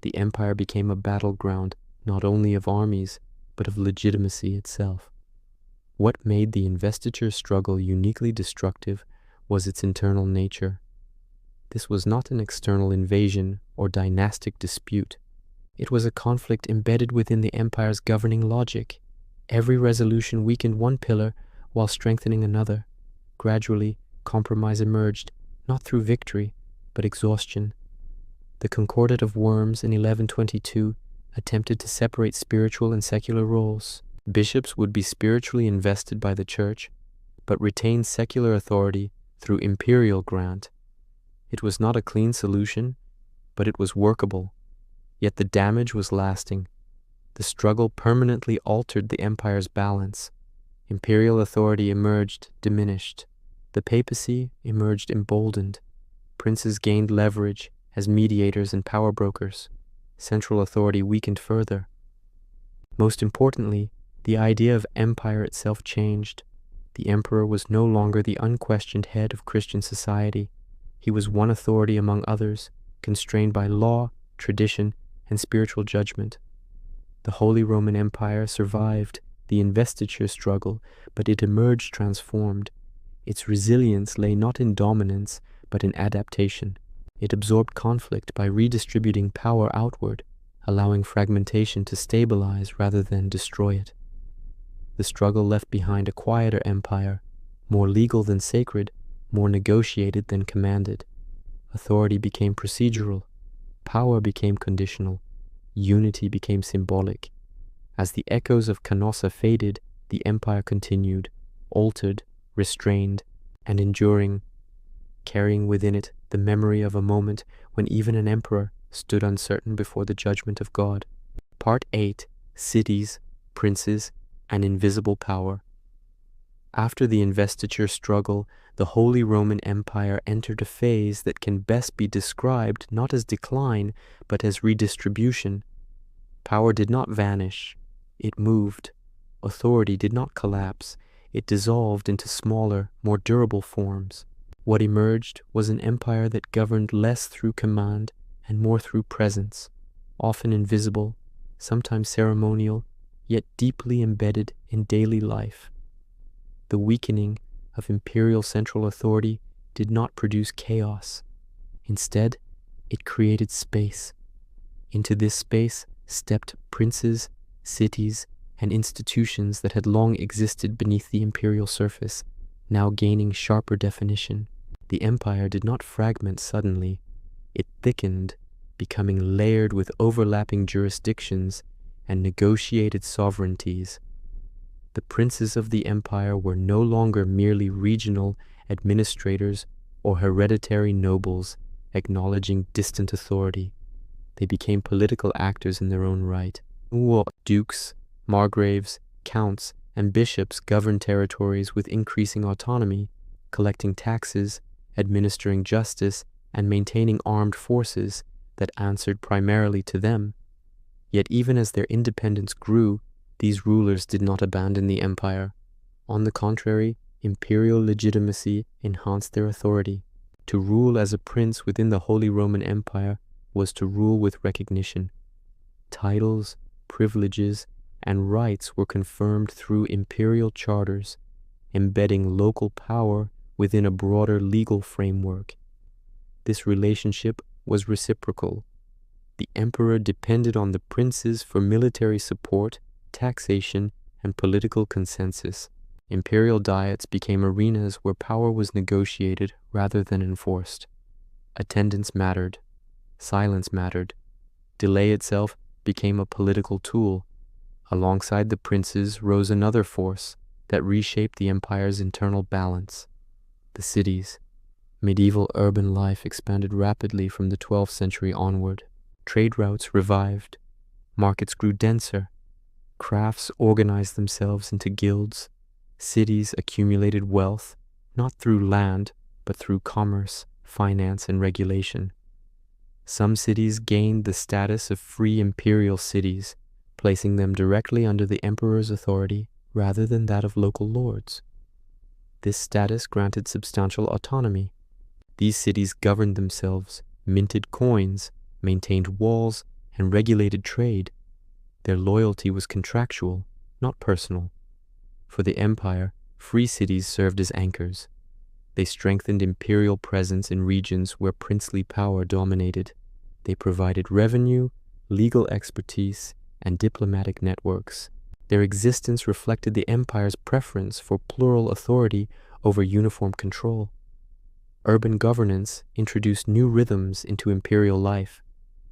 S1: The empire became a battleground not only of armies, but of legitimacy itself. What made the investiture struggle uniquely destructive was its internal nature. This was not an external invasion or dynastic dispute. It was a conflict embedded within the empire's governing logic. Every resolution weakened one pillar while strengthening another. Gradually, compromise emerged, not through victory, but exhaustion. The Concordat of Worms in 1122 attempted to separate spiritual and secular roles. Bishops would be spiritually invested by the church, but retain secular authority through imperial grant. It was not a clean solution, but it was workable. Yet the damage was lasting. The struggle permanently altered the empire's balance. Imperial authority emerged diminished. The papacy emerged emboldened. Princes gained leverage as mediators and power brokers. Central authority weakened further. Most importantly, the idea of empire itself changed. The emperor was no longer the unquestioned head of Christian society. He was one authority among others, constrained by law, tradition, and spiritual judgment. The Holy Roman Empire survived the investiture struggle, but it emerged transformed. Its resilience lay not in dominance, but in adaptation. It absorbed conflict by redistributing power outward, allowing fragmentation to stabilize rather than destroy it. The struggle left behind a quieter empire, more legal than sacred, more negotiated than commanded. Authority became procedural, power became conditional, unity became symbolic. As the echoes of Canossa faded, the empire continued, altered, restrained, and enduring, carrying within it the memory of a moment when even an emperor stood uncertain before the judgment of God. Part 8. Cities, Princes, and Invisible Power. After the investiture struggle, the Holy Roman Empire entered a phase that can best be described not as decline, but as redistribution. Power did not vanish, it moved. Authority did not collapse, it dissolved into smaller, more durable forms. What emerged was an empire that governed less through command and more through presence, often invisible, sometimes ceremonial, yet deeply embedded in daily life. The weakening of imperial central authority did not produce chaos. Instead, it created space. Into this space stepped princes, cities, and institutions that had long existed beneath the imperial surface, now gaining sharper definition. The empire did not fragment suddenly. It thickened, becoming layered with overlapping jurisdictions and negotiated sovereignties. The princes of the empire were no longer merely regional administrators or hereditary nobles acknowledging distant authority. They became political actors in their own right. Dukes, margraves, counts, and bishops governed territories with increasing autonomy, collecting taxes, administering justice, and maintaining armed forces that answered primarily to them. Yet even as their independence grew, these rulers did not abandon the empire. On the contrary, Imperial legitimacy enhanced their authority. To rule as a prince within the Holy Roman Empire was to rule with recognition. Titles, privileges, and rights were confirmed through imperial charters, embedding local power within a broader legal framework. This relationship was reciprocal. The emperor depended on the princes for military support, taxation, and political consensus. Imperial diets became arenas where power was negotiated rather than enforced. Attendance mattered. Silence mattered. Delay itself became a political tool. Alongside the princes rose another force that reshaped the empire's internal balance: the cities. Medieval urban life expanded rapidly from the 12th century onward. Trade routes revived. Markets grew denser. Crafts organized themselves into guilds. Cities accumulated wealth, not through land, but through commerce, finance, and regulation. Some cities gained the status of free imperial cities, placing them directly under the emperor's authority rather than that of local lords. This status granted substantial autonomy. These cities governed themselves, minted coins, maintained walls, and regulated trade. Their loyalty was contractual, not personal. For the empire, free cities served as anchors. They strengthened imperial presence in regions where princely power dominated. They provided revenue, legal expertise, and diplomatic networks. Their existence reflected the empire's preference for plural authority over uniform control. Urban governance introduced new rhythms into imperial life.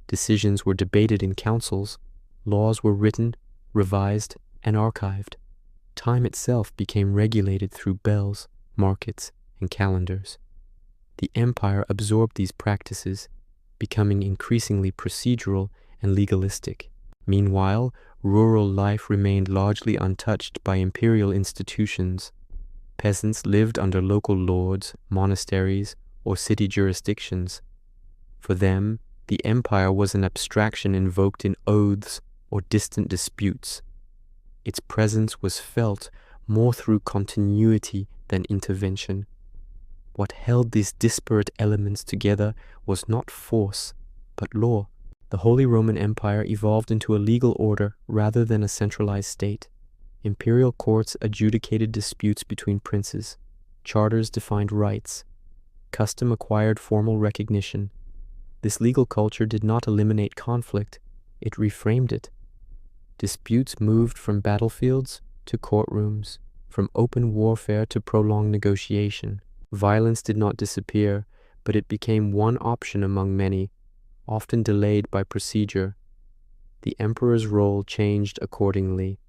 S1: Decisions were debated in councils. Laws were written, revised, and archived. Time itself became regulated through bells, markets, and calendars. The empire absorbed these practices, becoming increasingly procedural and legalistic. Meanwhile, rural life remained largely untouched by imperial institutions. Peasants lived under local lords, monasteries, or city jurisdictions. For them, the empire was an abstraction invoked in oaths or distant disputes. Its presence was felt more through continuity than intervention. What held these disparate elements together was not force, but law. The Holy Roman Empire evolved into a legal order rather than a centralized state. Imperial courts adjudicated disputes between princes. Charters defined rights. Custom acquired formal recognition. This legal culture did not eliminate conflict, it reframed it. Disputes moved from battlefields to courtrooms, from open warfare to prolonged negotiation. Violence did not disappear, but it became one option among many, often delayed by procedure. The emperor's role changed accordingly.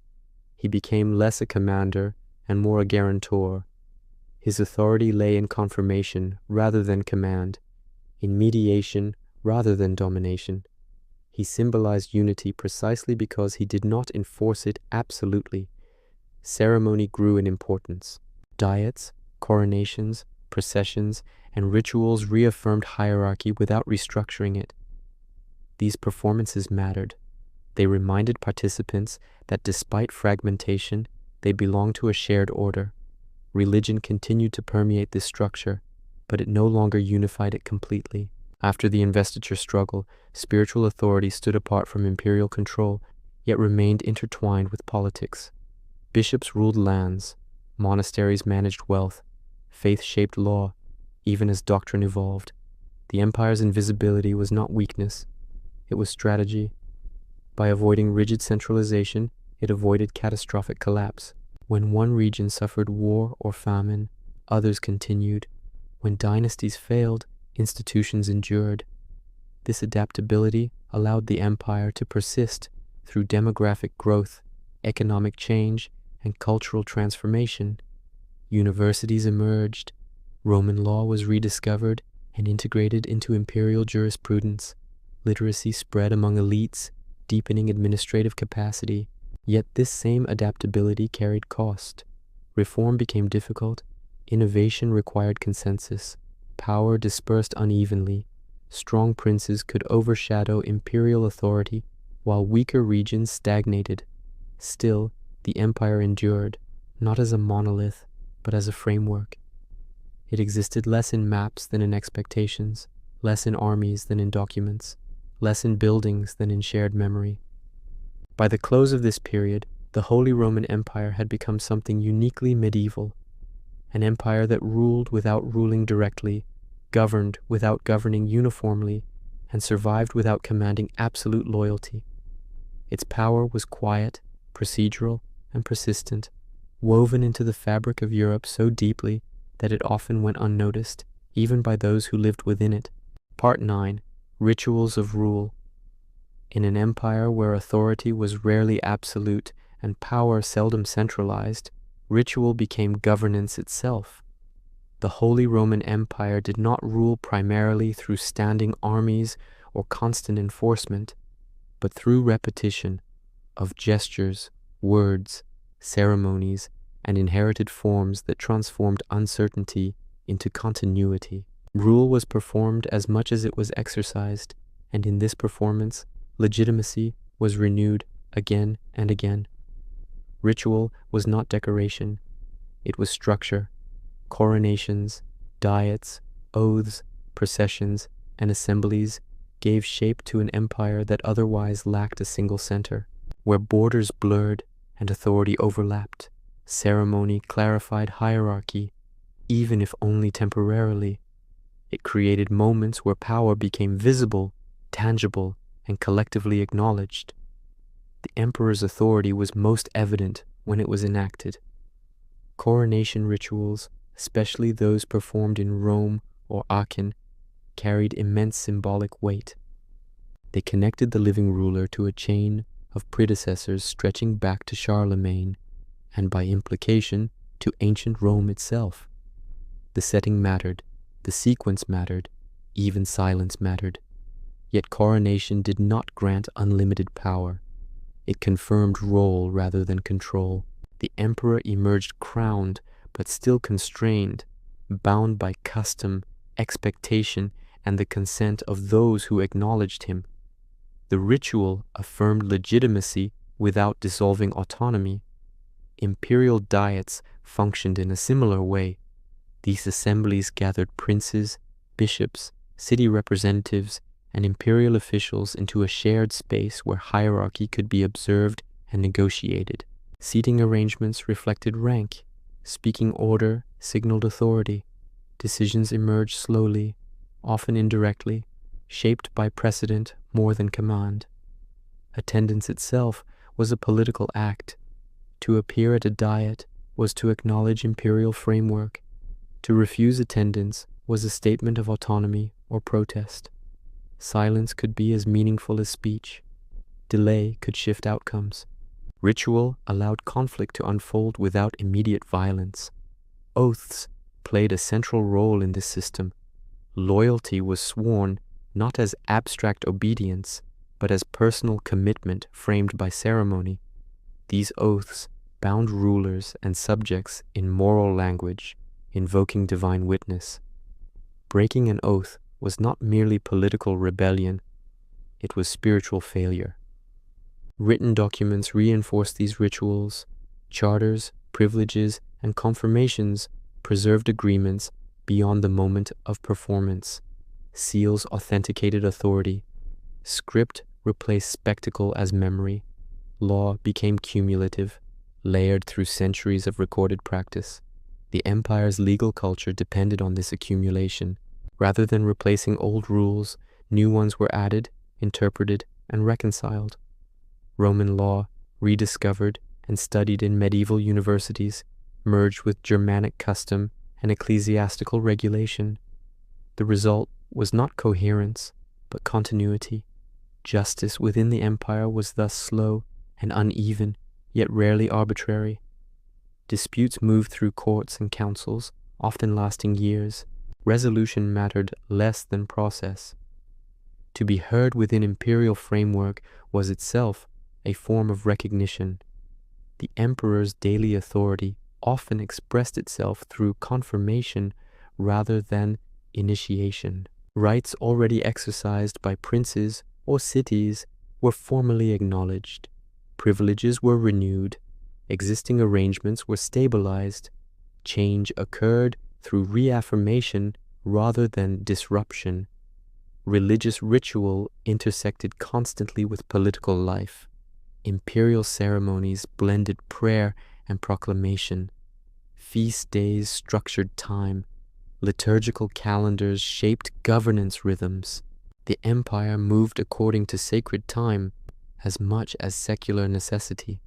S1: He became less a commander and more a guarantor. His authority lay in confirmation rather than command, in mediation rather than domination. He symbolized unity precisely because he did not enforce it absolutely. Ceremony grew in importance. Diets, coronations, processions, and rituals reaffirmed hierarchy without restructuring it. These performances mattered. They reminded participants that despite fragmentation, they belonged to a shared order. Religion continued to permeate this structure, but it no longer unified it completely. After the investiture struggle, spiritual authority stood apart from imperial control, yet remained intertwined with politics. Bishops ruled lands, monasteries managed wealth, faith shaped law, even as doctrine evolved. The empire's invisibility was not weakness, it was strategy. By avoiding rigid centralization, it avoided catastrophic collapse. When one region suffered war or famine, others continued. When dynasties failed, institutions endured. This adaptability allowed the empire to persist through demographic growth, economic change, and cultural transformation. Universities emerged, Roman law was rediscovered and integrated into imperial jurisprudence. Literacy spread among elites, deepening administrative capacity. Yet this same adaptability carried cost. Reform became difficult, innovation required consensus, power dispersed unevenly. Strong princes could overshadow imperial authority, while weaker regions stagnated. Still, the empire endured, not as a monolith, but as a framework. It existed less in maps than in expectations, less in armies than in documents, less in buildings than in shared memory. By the close of this period, the Holy Roman Empire had become something uniquely medieval, an empire that ruled without ruling directly, governed without governing uniformly, and survived without commanding absolute loyalty. Its power was quiet, procedural, and persistent, woven into the fabric of Europe so deeply that it often went unnoticed, even by those who lived within it. Part 9. Rituals of Rule. In an empire where authority was rarely absolute and power seldom centralized, ritual became governance itself. The Holy Roman Empire did not rule primarily through standing armies or constant enforcement, but through repetition of gestures, words, ceremonies, and inherited forms that transformed uncertainty into continuity. Rule was performed as much as it was exercised, and in this performance, legitimacy was renewed again and again. Ritual was not decoration, it was structure. Coronations, diets, oaths, processions, and assemblies gave shape to an empire that otherwise lacked a single center. Where borders blurred and authority overlapped, ceremony clarified hierarchy, even if only temporarily. It created moments where power became visible, tangible, and collectively acknowledged. The emperor's authority was most evident when it was enacted. Coronation rituals, especially those performed in Rome or Aachen, carried immense symbolic weight. They connected the living ruler to a chain of predecessors stretching back to Charlemagne, and by implication to ancient Rome itself. The setting mattered, the sequence mattered, even silence mattered. Yet coronation did not grant unlimited power. It confirmed role rather than control. The emperor emerged crowned, but still constrained, bound by custom, expectation, and the consent of those who acknowledged him. The ritual affirmed legitimacy without dissolving autonomy. Imperial diets functioned in a similar way. These assemblies gathered princes, bishops, city representatives, and imperial officials into a shared space where hierarchy could be observed and negotiated. Seating arrangements reflected rank. Speaking order signaled authority. Decisions emerged slowly, often indirectly, shaped by precedent more than command. Attendance itself was a political act. To appear at a diet was to acknowledge imperial framework. To refuse attendance was a statement of autonomy or protest. Silence could be as meaningful as speech. Delay could shift outcomes. Ritual allowed conflict to unfold without immediate violence. Oaths played a central role in this system. Loyalty was sworn not as abstract obedience, but as personal commitment framed by ceremony. These oaths bound rulers and subjects in moral language, invoking divine witness. Breaking an oath was not merely political rebellion, it was spiritual failure. Written documents reinforced these rituals. Charters, privileges, and confirmations preserved agreements beyond the moment of performance. Seals authenticated authority. Script replaced spectacle as memory. Law became cumulative, layered through centuries of recorded practice. The empire's legal culture depended on this accumulation. Rather than replacing old rules, new ones were added, interpreted, and reconciled. Roman law, rediscovered and studied in medieval universities, merged with Germanic custom and ecclesiastical regulation. The result was not coherence, but continuity. Justice within the empire was thus slow and uneven, yet rarely arbitrary. Disputes moved through courts and councils, often lasting years. Resolution mattered less than process. To be heard within imperial framework was itself a form of recognition. The emperor's daily authority often expressed itself through confirmation rather than initiation. Rights already exercised by princes or cities were formally acknowledged. Privileges were renewed. Existing arrangements were stabilized. Change occurred through reaffirmation rather than disruption. Religious ritual intersected constantly with political life. Imperial ceremonies blended prayer and proclamation. Feast days structured time. Liturgical calendars shaped governance rhythms. The empire moved according to sacred time as much as secular necessity.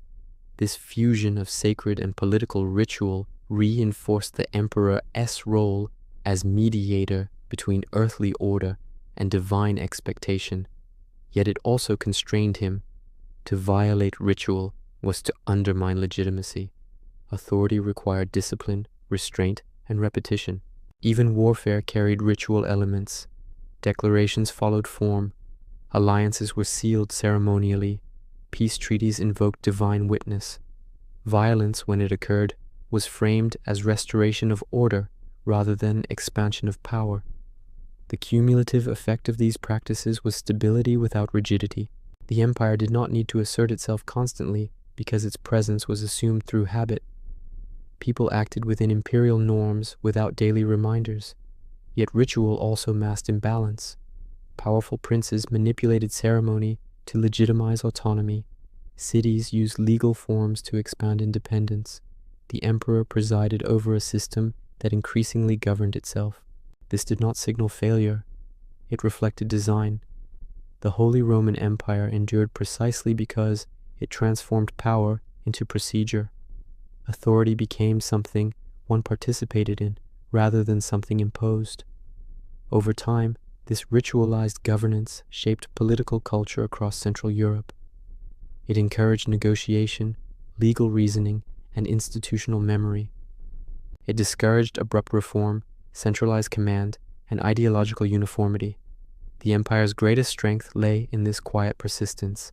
S1: This fusion of sacred and political ritual reinforced the emperor's role as mediator between earthly order and divine expectation, yet it also constrained him. To violate ritual was to undermine legitimacy. Authority required discipline, restraint, and repetition. Even warfare carried ritual elements. Declarations followed form. Alliances were sealed ceremonially. Peace treaties invoked divine witness. Violence, when it occurred, was framed as restoration of order rather than expansion of power. The cumulative effect of these practices was stability without rigidity. The empire did not need to assert itself constantly because its presence was assumed through habit. People acted within imperial norms without daily reminders. Yet ritual also masked imbalance. Powerful princes manipulated ceremony to legitimize autonomy. Cities used legal forms to expand independence. The emperor presided over a system that increasingly governed itself. This did not signal failure. It reflected design. The Holy Roman Empire endured precisely because it transformed power into procedure. Authority became something one participated in rather than something imposed. Over time, this ritualized governance shaped political culture across Central Europe. It encouraged negotiation, legal reasoning, and institutional memory. It discouraged abrupt reform, centralized command, and ideological uniformity. The empire's greatest strength lay in this quiet persistence.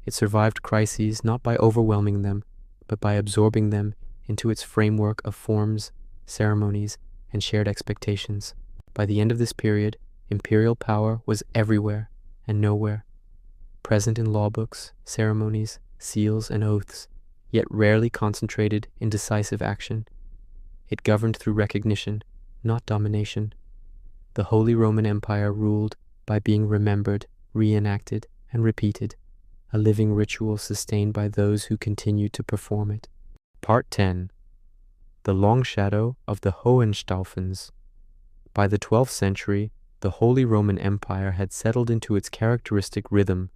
S1: It survived crises not by overwhelming them, but by absorbing them into its framework of forms, ceremonies, and shared expectations. By the end of this period, imperial power was everywhere and nowhere, present in lawbooks, ceremonies, seals, and oaths, yet rarely concentrated in decisive action. It governed through recognition, not domination. The Holy Roman Empire ruled by being remembered, reenacted, and repeated, a living ritual sustained by those who continued to perform it. Part 10. The Long Shadow of the Hohenstaufens. By the 12th century, the Holy Roman Empire had settled into its characteristic rhythm,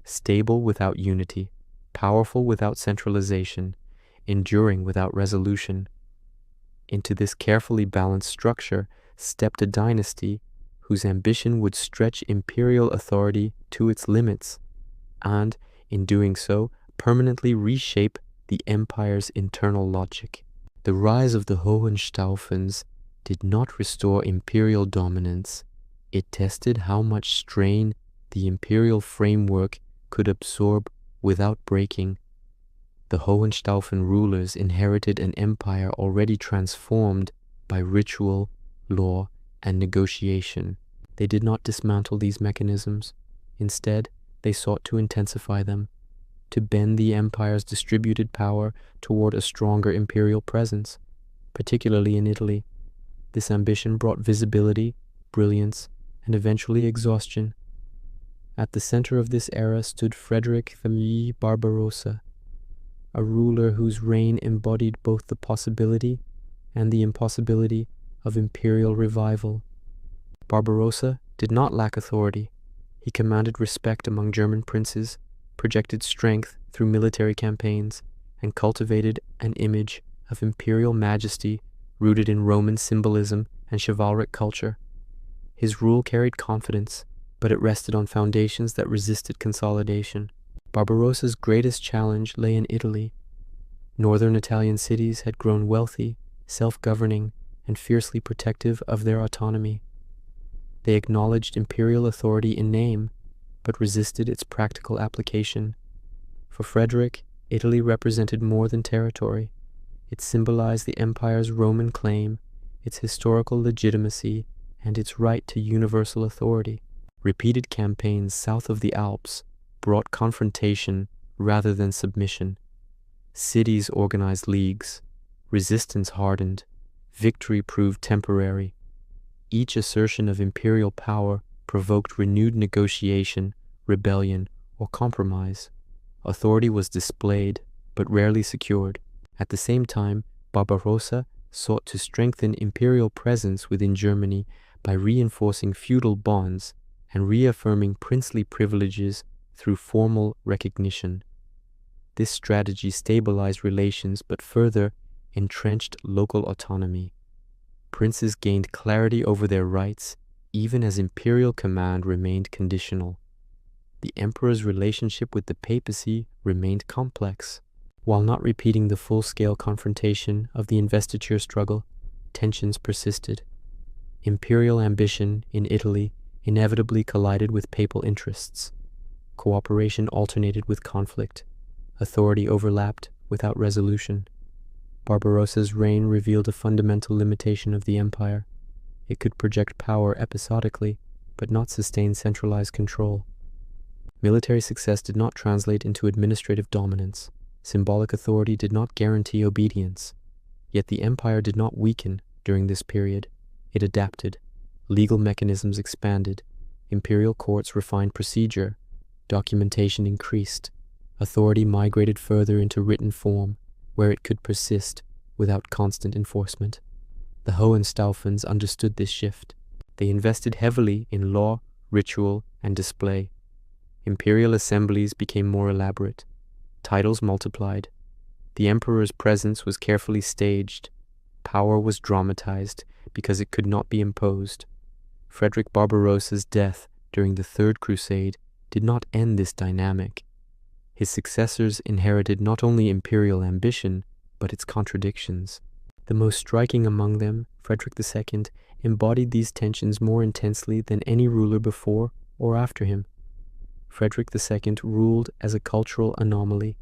S1: stable without unity, powerful without centralization, enduring without resolution. Into this carefully balanced structure stepped a dynasty whose ambition would stretch imperial authority to its limits, and, in doing so, permanently reshape the empire's internal logic. The rise of the Hohenstaufens did not restore imperial dominance. It tested how much strain the imperial framework could absorb without breaking. The Hohenstaufen rulers inherited an empire already transformed by ritual, law, and negotiation. They did not dismantle these mechanisms. Instead, they sought to intensify them, to bend the empire's distributed power toward a stronger imperial presence, particularly in Italy. This ambition brought visibility, brilliance, and eventually exhaustion. At the center of this era stood Frederick the Barbarossa, a ruler whose reign embodied both the possibility and the impossibility of imperial revival. Barbarossa did not lack authority. He commanded respect among German princes, projected strength through military campaigns, and cultivated an image of imperial majesty rooted in Roman symbolism and chivalric culture. His rule carried confidence, but it rested on foundations that resisted consolidation. Barbarossa's greatest challenge lay in Italy. Northern Italian cities had grown wealthy, self-governing, and fiercely protective of their autonomy. They acknowledged imperial authority in name, but resisted its practical application. For Frederick, Italy represented more than territory. It symbolized the empire's Roman claim, its historical legitimacy, and its right to universal authority. Repeated campaigns south of the Alps brought confrontation rather than submission. Cities organized leagues. Resistance hardened, victory proved temporary. Each assertion of imperial power provoked renewed negotiation, rebellion, or compromise. Authority was displayed, but rarely secured. At the same time, Barbarossa sought to strengthen imperial presence within Germany by reinforcing feudal bonds and reaffirming princely privileges through formal recognition. This strategy stabilized relations but further entrenched local autonomy. Princes gained clarity over their rights, even as imperial command remained conditional. The emperor's relationship with the papacy remained complex. While not repeating the full-scale confrontation of the investiture struggle, tensions persisted. Imperial ambition in Italy inevitably collided with papal interests. Cooperation alternated with conflict. Authority overlapped without resolution. Barbarossa's reign revealed a fundamental limitation of the empire. It could project power episodically, but not sustain centralized control. Military success did not translate into administrative dominance. Symbolic authority did not guarantee obedience. Yet the empire did not weaken during this period. It adapted. Legal mechanisms expanded. Imperial courts refined procedure. Documentation increased. Authority migrated further into written form, where it could persist without constant enforcement. The Hohenstaufens understood this shift. They invested heavily in law, ritual, and display. Imperial assemblies became more elaborate. Titles multiplied. The emperor's presence was carefully staged. Power was dramatized because it could not be imposed. Frederick Barbarossa's death during the Third Crusade did not end this dynamic. His successors inherited not only imperial ambition, but its contradictions. The most striking among them, Frederick II, embodied these tensions more intensely than any ruler before or after him. Frederick II ruled as a cultural anomaly.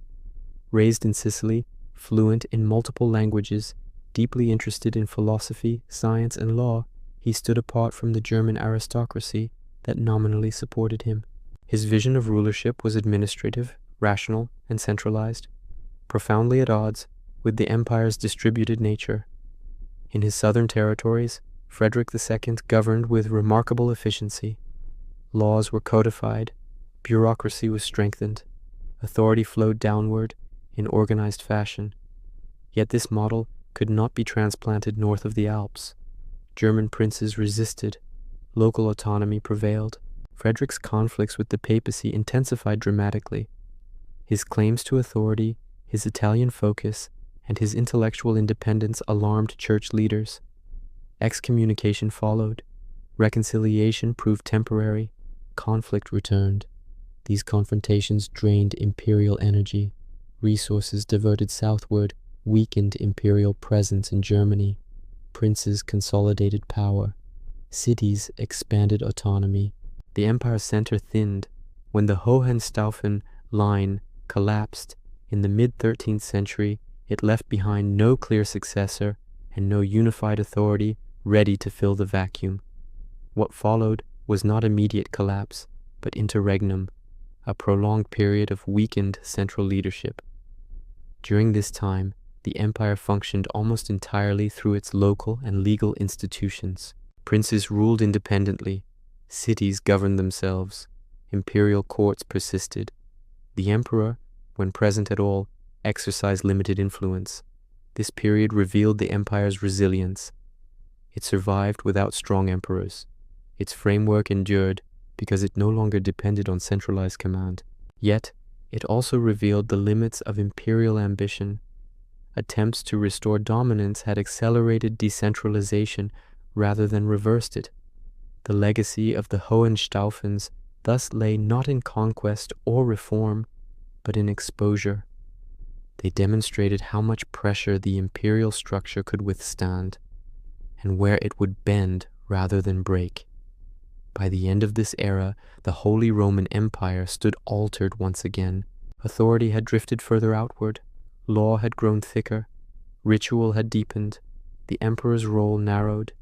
S1: Raised in Sicily, fluent in multiple languages, deeply interested in philosophy, science, and law, he stood apart from the German aristocracy that nominally supported him. His vision of rulership was administrative, rational, and centralized, profoundly at odds with the empire's distributed nature. In his southern territories, Frederick II governed with remarkable efficiency. Laws were codified, bureaucracy was strengthened, authority flowed downward in organized fashion. Yet this model could not be transplanted north of the Alps. German princes resisted. Local autonomy prevailed. Frederick's conflicts with the papacy intensified dramatically. His claims to authority, his Italian focus, and his intellectual independence alarmed church leaders. Excommunication followed. Reconciliation proved temporary. Conflict returned. These confrontations drained imperial energy. Resources diverted southward weakened imperial presence in Germany. Princes consolidated power. Cities expanded autonomy. The empire's center thinned. When the Hohenstaufen line collapsed in the mid-13th century, it left behind no clear successor and no unified authority ready to fill the vacuum. What followed was not immediate collapse, but interregnum, a prolonged period of weakened central leadership. During this time, the empire functioned almost entirely through its local and legal institutions. Princes ruled independently. Cities governed themselves. Imperial courts persisted. The emperor, when present at all, exercised limited influence. This period revealed the empire's resilience. It survived without strong emperors. Its framework endured because it no longer depended on centralized command. Yet, it also revealed the limits of imperial ambition. Attempts to restore dominance had accelerated decentralization rather than reversed it. The legacy of the Hohenstaufens thus lay not in conquest or reform, but in exposure. They demonstrated how much pressure the imperial structure could withstand, and where it would bend rather than break. By the end of this era, the Holy Roman Empire stood altered once again. Authority had drifted further outward. Law had grown thicker. Ritual had deepened. The emperor's role narrowed.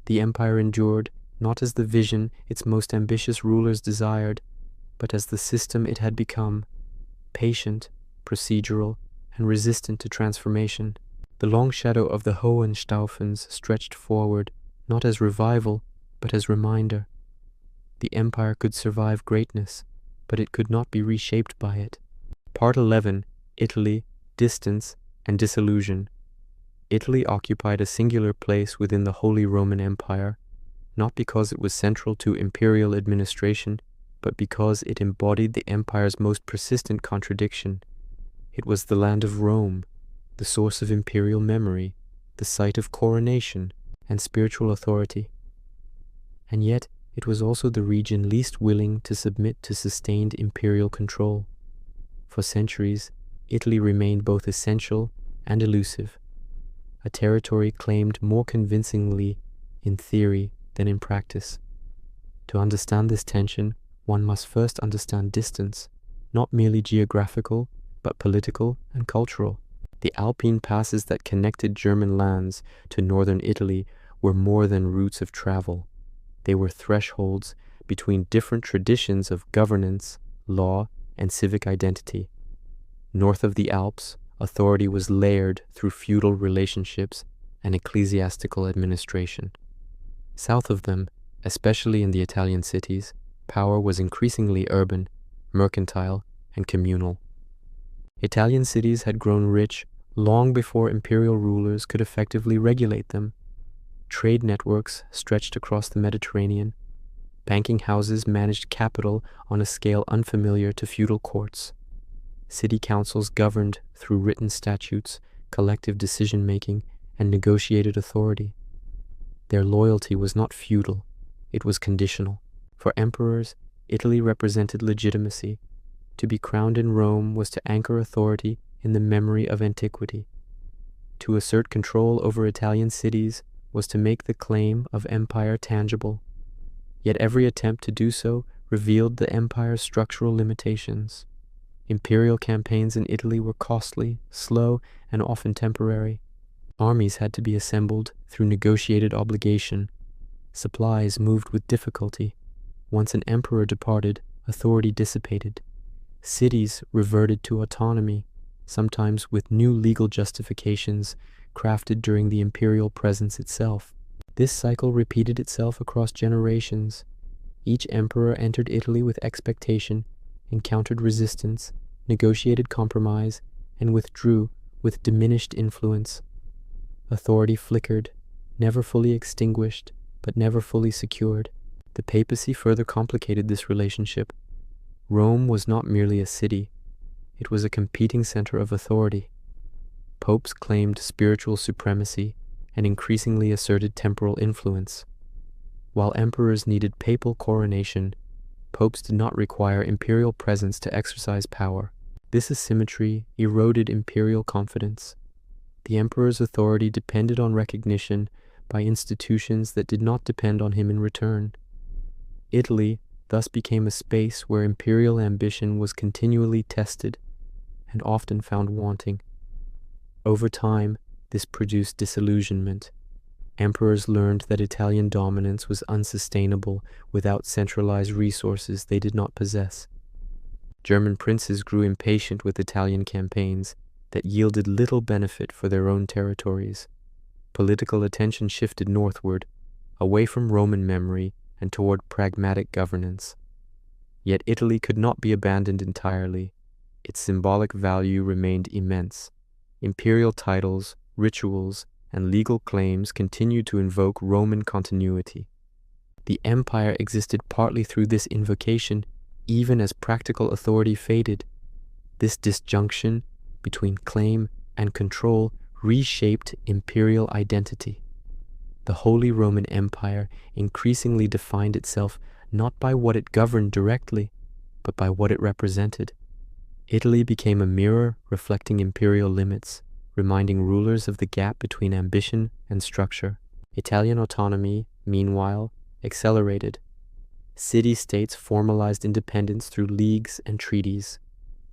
S1: The empire endured, not as the vision its most ambitious rulers desired, but as the system it had become, patient, procedural, and resistant to transformation. The long shadow of the Hohenstaufens stretched forward, not as revival, but as reminder. The empire could survive greatness, but it could not be reshaped by it. Part 11. Italy, Distance, and Disillusion. Italy occupied a singular place within the Holy Roman Empire, not because it was central to imperial administration, but because it embodied the empire's most persistent contradiction. It was the land of Rome, the source of imperial memory, the site of coronation and spiritual authority. And yet, it was also the region least willing to submit to sustained imperial control. For centuries, Italy remained both essential and elusive, a territory claimed more convincingly in theory than in practice. To understand this tension, one must first understand distance, not merely geographical, but political and cultural. The Alpine passes that connected German lands to northern Italy were more than routes of travel. They were thresholds between different traditions of governance, law, and civic identity. North of the Alps, authority was layered through feudal relationships and ecclesiastical administration. South of them, especially in the Italian cities, power was increasingly urban, mercantile, and communal. Italian cities had grown rich long before imperial rulers could effectively regulate them. Trade networks stretched across the Mediterranean. Banking houses managed capital on a scale unfamiliar to feudal courts. City councils governed through written statutes, collective decision-making, and negotiated authority. Their loyalty was not feudal, it was conditional. For emperors, Italy represented legitimacy. To be crowned in Rome was to anchor authority in the memory of antiquity. To assert control over Italian cities was to make the claim of empire tangible. Yet every attempt to do so revealed the empire's structural limitations. Imperial campaigns in Italy were costly, slow, and often temporary. Armies had to be assembled through negotiated obligation. Supplies moved with difficulty. Once an emperor departed, authority dissipated. Cities reverted to autonomy, sometimes with new legal justifications crafted during the imperial presence itself. This cycle repeated itself across generations. Each emperor entered Italy with expectation, encountered resistance, negotiated compromise, and withdrew with diminished influence. Authority flickered, never fully extinguished, but never fully secured. The papacy further complicated this relationship. Rome was not merely a city, it was a competing center of authority. Popes claimed spiritual supremacy and increasingly asserted temporal influence. While emperors needed papal coronation, popes did not require imperial presence to exercise power. This asymmetry eroded imperial confidence. The emperor's authority depended on recognition by institutions that did not depend on him in return. Italy thus became a space where imperial ambition was continually tested and often found wanting. Over time, this produced disillusionment. Emperors learned that Italian dominance was unsustainable without centralized resources they did not possess. German princes grew impatient with Italian campaigns that yielded little benefit for their own territories. Political attention shifted northward, away from Roman memory and toward pragmatic governance. Yet Italy could not be abandoned entirely. Its symbolic value remained immense. Imperial titles, rituals, and legal claims continued to invoke Roman continuity. The empire existed partly through this invocation, even as practical authority faded. This disjunction between claim and control reshaped imperial identity. The Holy Roman Empire increasingly defined itself not by what it governed directly, but by what it represented. Italy became a mirror reflecting imperial limits, reminding rulers of the gap between ambition and structure. Italian autonomy, meanwhile, accelerated. City-states formalized independence through leagues and treaties.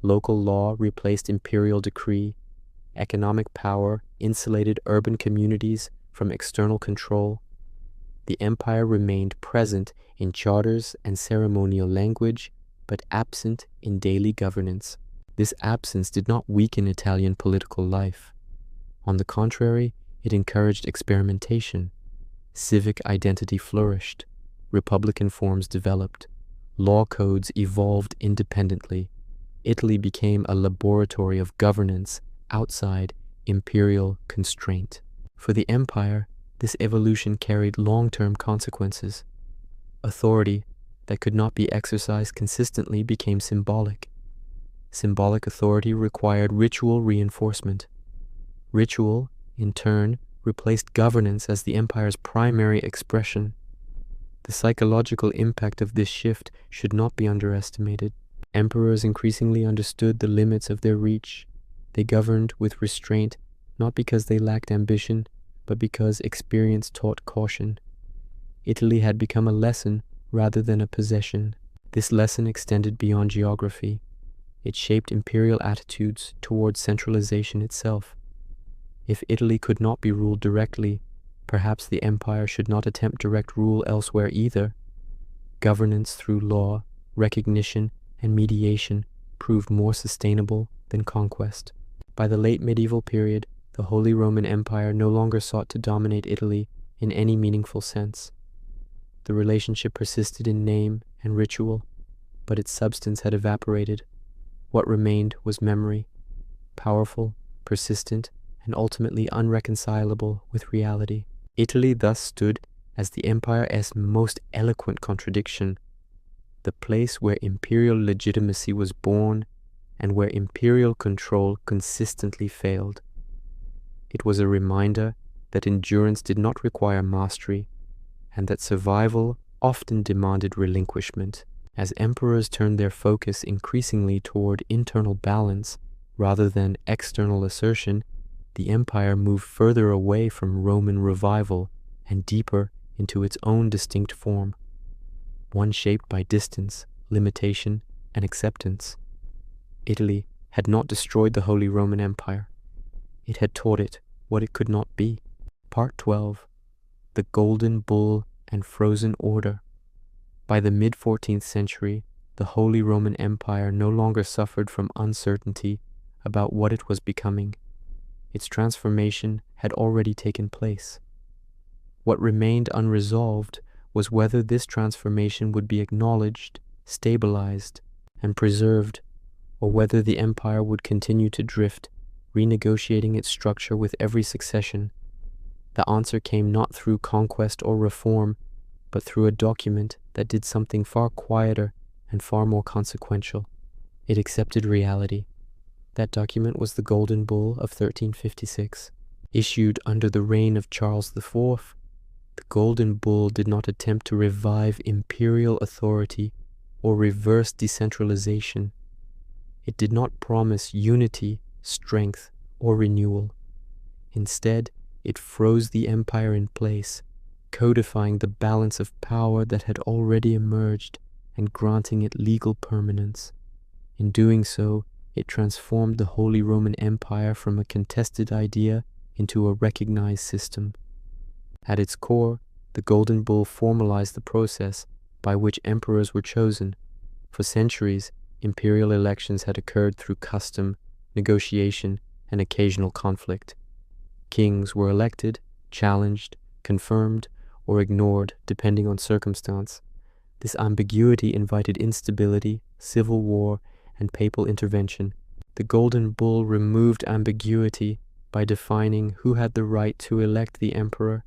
S1: Local law replaced imperial decree. Economic power insulated urban communities from external control. The empire remained present in charters and ceremonial language, but absent in daily governance. This absence did not weaken Italian political life. On the contrary, it encouraged experimentation. Civic identity flourished. Republican forms developed. Law codes evolved independently. Italy became a laboratory of governance outside imperial constraint. For the empire, this evolution carried long-term consequences. Authority that could not be exercised consistently became symbolic. Symbolic authority required ritual reinforcement. Ritual, in turn, replaced governance as the empire's primary expression. The psychological impact of this shift should not be underestimated. Emperors increasingly understood the limits of their reach. They governed with restraint, not because they lacked ambition, but because experience taught caution. Italy had become a lesson rather than a possession. This lesson extended beyond geography. It shaped imperial attitudes towards centralization itself. If Italy could not be ruled directly, perhaps the empire should not attempt direct rule elsewhere either. Governance through law, recognition, and mediation proved more sustainable than conquest. By the late medieval period, the Holy Roman Empire no longer sought to dominate Italy in any meaningful sense. The relationship persisted in name and ritual, but its substance had evaporated. What remained was memory, powerful, persistent, and ultimately unreconcilable with reality. Italy thus stood as the empire's most eloquent contradiction, the place where imperial legitimacy was born and where imperial control consistently failed. It was a reminder that endurance did not require mastery, and that survival often demanded relinquishment. As emperors turned their focus increasingly toward internal balance rather than external assertion, the empire moved further away from Roman revival and deeper into its own distinct form, one shaped by distance, limitation, and acceptance. Italy had not destroyed the Holy Roman Empire. It had taught it what it could not be. Part 12. The Golden Bull and Frozen Order. By the mid-14th century, the Holy Roman Empire no longer suffered from uncertainty about what it was becoming. Its transformation had already taken place. What remained unresolved was whether this transformation would be acknowledged, stabilized, and preserved, or whether the empire would continue to drift, renegotiating its structure with every succession. The answer came not through conquest or reform, but through a document that did something far quieter and far more consequential. It accepted reality. That document was the Golden Bull of 1356. Issued under the reign of Charles IV, the Golden Bull did not attempt to revive imperial authority or reverse decentralization. It did not promise unity, strength, or renewal. Instead, it froze the empire in place, codifying the balance of power that had already emerged and granting it legal permanence. In doing so, it transformed the Holy Roman Empire from a contested idea into a recognized system. At its core, the Golden Bull formalized the process by which emperors were chosen. For centuries, imperial elections had occurred through custom, negotiation, and occasional conflict. Kings were elected, challenged, confirmed, or ignored depending on circumstance. This ambiguity invited instability, civil war, and papal intervention. The Golden Bull removed ambiguity by defining who had the right to elect the emperor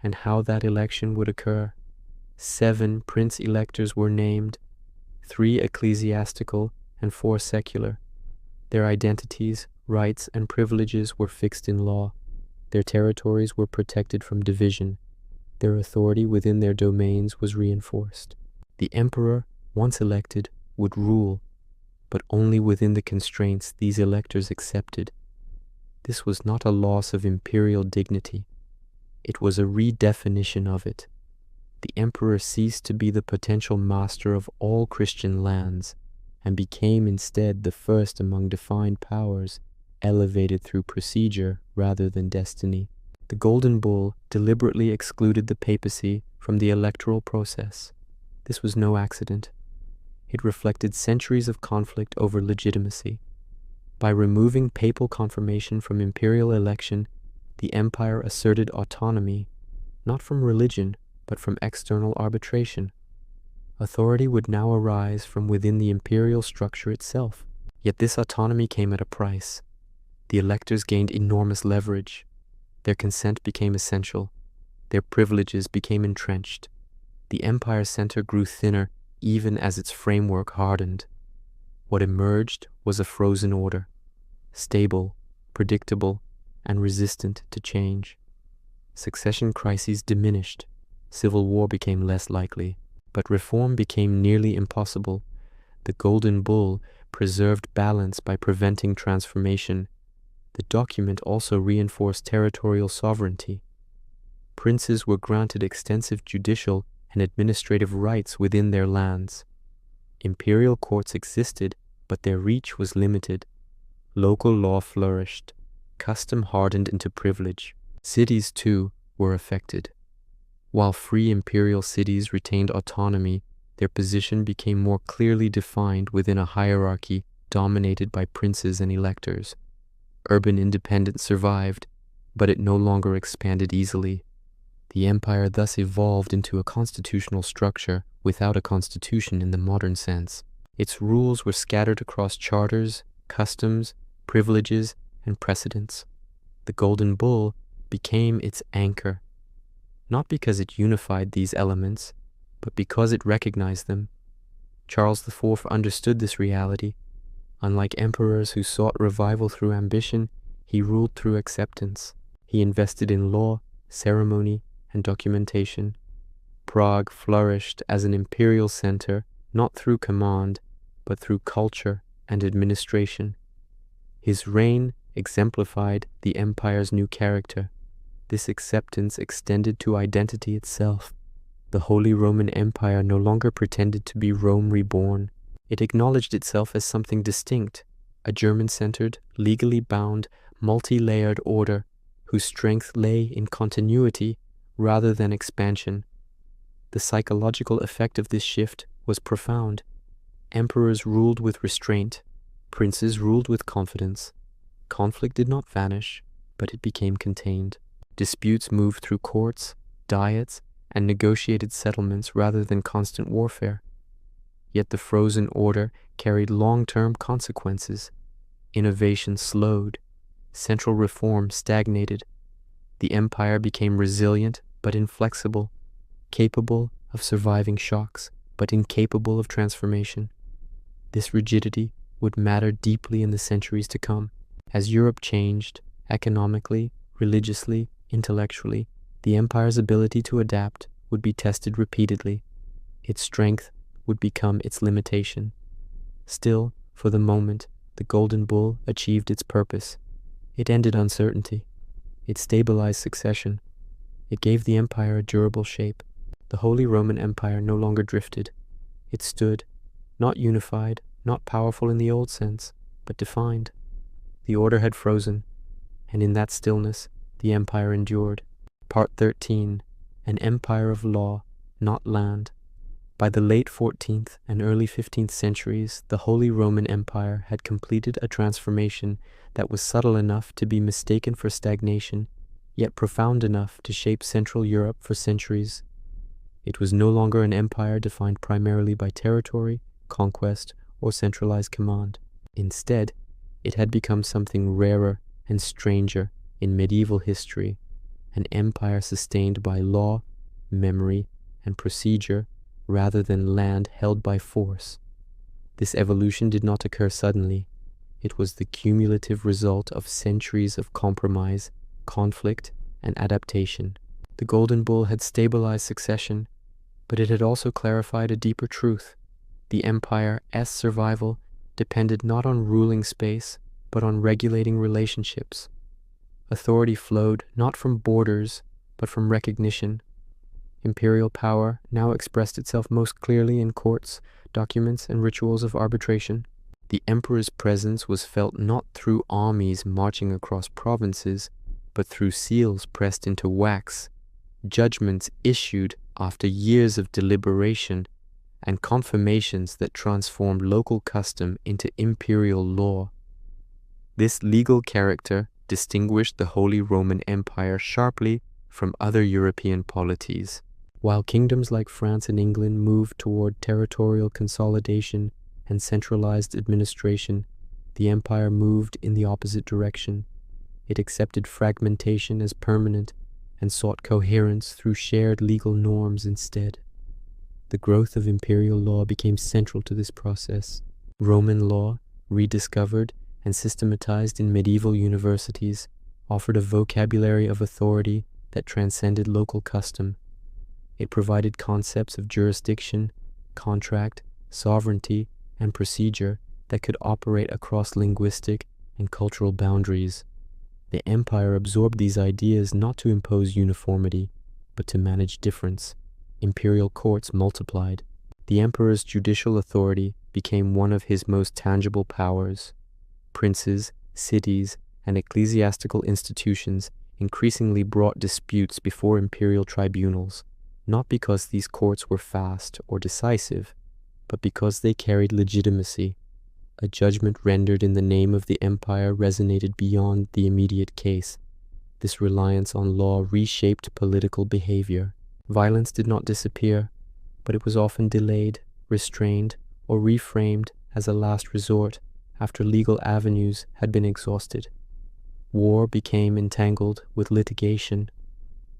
S1: and how that election would occur. 7 prince-electors were named, 3 ecclesiastical and 4 secular. Their identities, rights, and privileges were fixed in law. Their territories were protected from division. Their authority within their domains was reinforced. The emperor, once elected, would rule, but only within the constraints these electors accepted. This was not a loss of imperial dignity. It was a redefinition of it. The emperor ceased to be the potential master of all Christian lands and became instead the first among defined powers, elevated through procedure rather than destiny. The Golden Bull deliberately excluded the papacy from the electoral process. This was no accident. It reflected centuries of conflict over legitimacy. By removing papal confirmation from imperial election, the empire asserted autonomy, not from religion, but from external arbitration. Authority would now arise from within the imperial structure itself. Yet this autonomy came at a price. The electors gained enormous leverage. Their consent became essential. Their privileges became entrenched. The empire center grew thinner even as its framework hardened. What emerged was a frozen order, stable, predictable, and resistant to change. Succession crises diminished. Civil war became less likely, but reform became nearly impossible. The Golden Bull preserved balance by preventing transformation. The document also reinforced territorial sovereignty. Princes were granted extensive judicial and administrative rights within their lands. Imperial courts existed, but their reach was limited. Local law flourished. Custom hardened into privilege. Cities, too, were affected. While free imperial cities retained autonomy, their position became more clearly defined within a hierarchy dominated by princes and electors. Urban independence survived, but it no longer expanded easily. The empire thus evolved into a constitutional structure without a constitution in the modern sense. Its rules were scattered across charters, customs, privileges, and precedents. The Golden Bull became its anchor, not because it unified these elements, but because it recognized them. Charles IV understood this reality. Unlike emperors who sought revival through ambition, he ruled through acceptance. He invested in law, ceremony, and documentation. Prague flourished as an imperial center, not through command, but through culture and administration. His reign exemplified the empire's new character. This acceptance extended to identity itself. The Holy Roman Empire no longer pretended to be Rome reborn. It acknowledged itself as something distinct, a German-centered, legally bound, multi-layered order whose strength lay in continuity rather than expansion. The psychological effect of this shift was profound. Emperors ruled with restraint. Princes ruled with confidence. Conflict did not vanish, but it became contained. Disputes moved through courts, diets, and negotiated settlements rather than constant warfare. Yet the frozen order carried long-term consequences. Innovation slowed. Central reform stagnated. The empire became resilient but inflexible, capable of surviving shocks but incapable of transformation. This rigidity would matter deeply in the centuries to come. As Europe changed, economically, religiously, intellectually, the empire's ability to adapt would be tested repeatedly. Its strength would become its limitation. Still, for the moment, the Golden Bull achieved its purpose. It ended uncertainty. It stabilized succession. It gave the empire a durable shape. The Holy Roman Empire no longer drifted. It stood, not unified, not powerful in the old sense, but defined. The order had frozen, and in that stillness, the empire endured. Part 13. An empire of law, not land. By the late 14th and early 15th centuries, the Holy Roman Empire had completed a transformation that was subtle enough to be mistaken for stagnation, yet profound enough to shape Central Europe for centuries. It was no longer an empire defined primarily by territory, conquest, or centralized command. Instead, it had become something rarer and stranger in medieval history, an empire sustained by law, memory, and procedure rather than land held by force. This evolution did not occur suddenly. It was the cumulative result of centuries of compromise, conflict, and adaptation. The Golden Bull had stabilized succession, but it had also clarified a deeper truth. The empire's survival depended not on ruling space, but on regulating relationships. Authority flowed not from borders, but from recognition. Imperial power now expressed itself most clearly in courts, documents, and rituals of arbitration. The emperor's presence was felt not through armies marching across provinces, but through seals pressed into wax, judgments issued after years of deliberation, and confirmations that transformed local custom into imperial law. This legal character distinguished the Holy Roman Empire sharply from other European polities. While kingdoms like France and England moved toward territorial consolidation and centralized administration, the empire moved in the opposite direction. It accepted fragmentation as permanent and sought coherence through shared legal norms instead. The growth of imperial law became central to this process. Roman law, rediscovered and systematized in medieval universities, offered a vocabulary of authority that transcended local custom. It provided concepts of jurisdiction, contract, sovereignty, and procedure that could operate across linguistic and cultural boundaries. The empire absorbed these ideas not to impose uniformity, but to manage difference. Imperial courts multiplied. The emperor's judicial authority became one of his most tangible powers. Princes, cities, and ecclesiastical institutions increasingly brought disputes before imperial tribunals, not because these courts were fast or decisive, but because they carried legitimacy. A judgment rendered in the name of the empire resonated beyond the immediate case. This reliance on law reshaped political behavior. Violence did not disappear, but it was often delayed, restrained, or reframed as a last resort after legal avenues had been exhausted. War became entangled with litigation.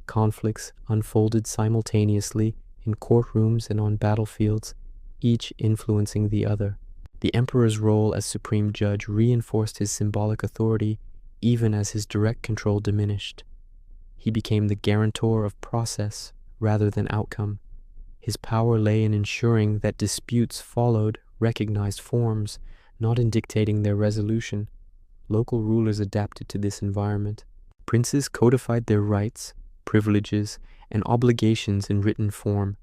S1: Conflicts unfolded simultaneously in courtrooms and on battlefields, each influencing the other. The emperor's role as supreme judge reinforced his symbolic authority even as his direct control diminished. He became the guarantor of process rather than outcome. His power lay in ensuring that disputes followed recognized forms, not in dictating their resolution. Local rulers adapted to this environment. Princes codified their rights, privileges, and obligations in written form.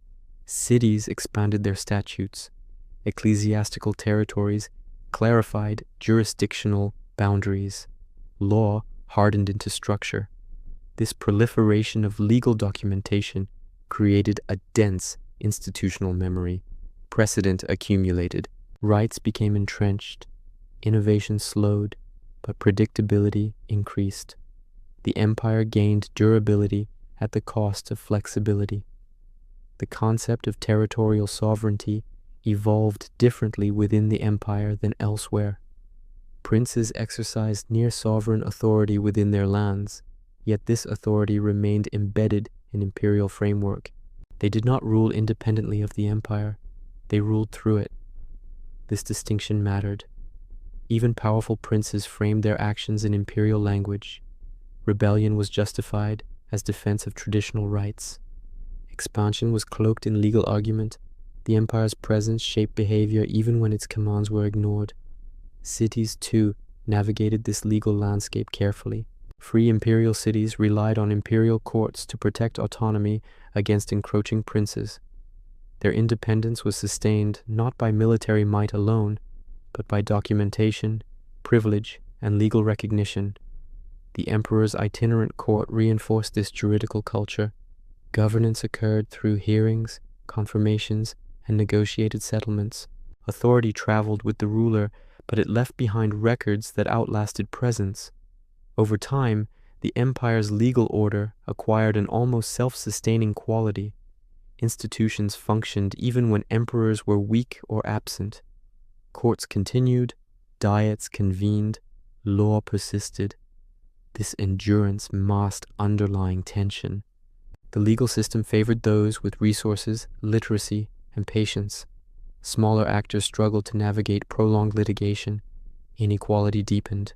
S1: Cities expanded their statutes. Ecclesiastical territories clarified jurisdictional boundaries. Law hardened into structure. This proliferation of legal documentation created a dense institutional memory. Precedent accumulated. Rights became entrenched. Innovation slowed, but predictability increased. The empire gained durability at the cost of flexibility. The concept of territorial sovereignty evolved differently within the empire than elsewhere. Princes exercised near-sovereign authority within their lands, yet this authority remained embedded in imperial framework. They did not rule independently of the empire, they ruled through it. This distinction mattered. Even powerful princes framed their actions in imperial language. Rebellion was justified as defense of traditional rights. Expansion was cloaked in legal argument. The empire's presence shaped behavior even when its commands were ignored. Cities, too, navigated this legal landscape carefully. Free imperial cities relied on imperial courts to protect autonomy against encroaching princes. Their independence was sustained not by military might alone, but by documentation, privilege, and legal recognition. The emperor's itinerant court reinforced this juridical culture. Governance occurred through hearings, confirmations, and negotiated settlements. Authority traveled with the ruler, but it left behind records that outlasted presence. Over time, the empire's legal order acquired an almost self-sustaining quality. Institutions functioned even when emperors were weak or absent. Courts continued, diets convened, law persisted. This endurance masked underlying tension. The legal system favored those with resources, literacy, and patience. Smaller actors struggled to navigate prolonged litigation. Inequality deepened.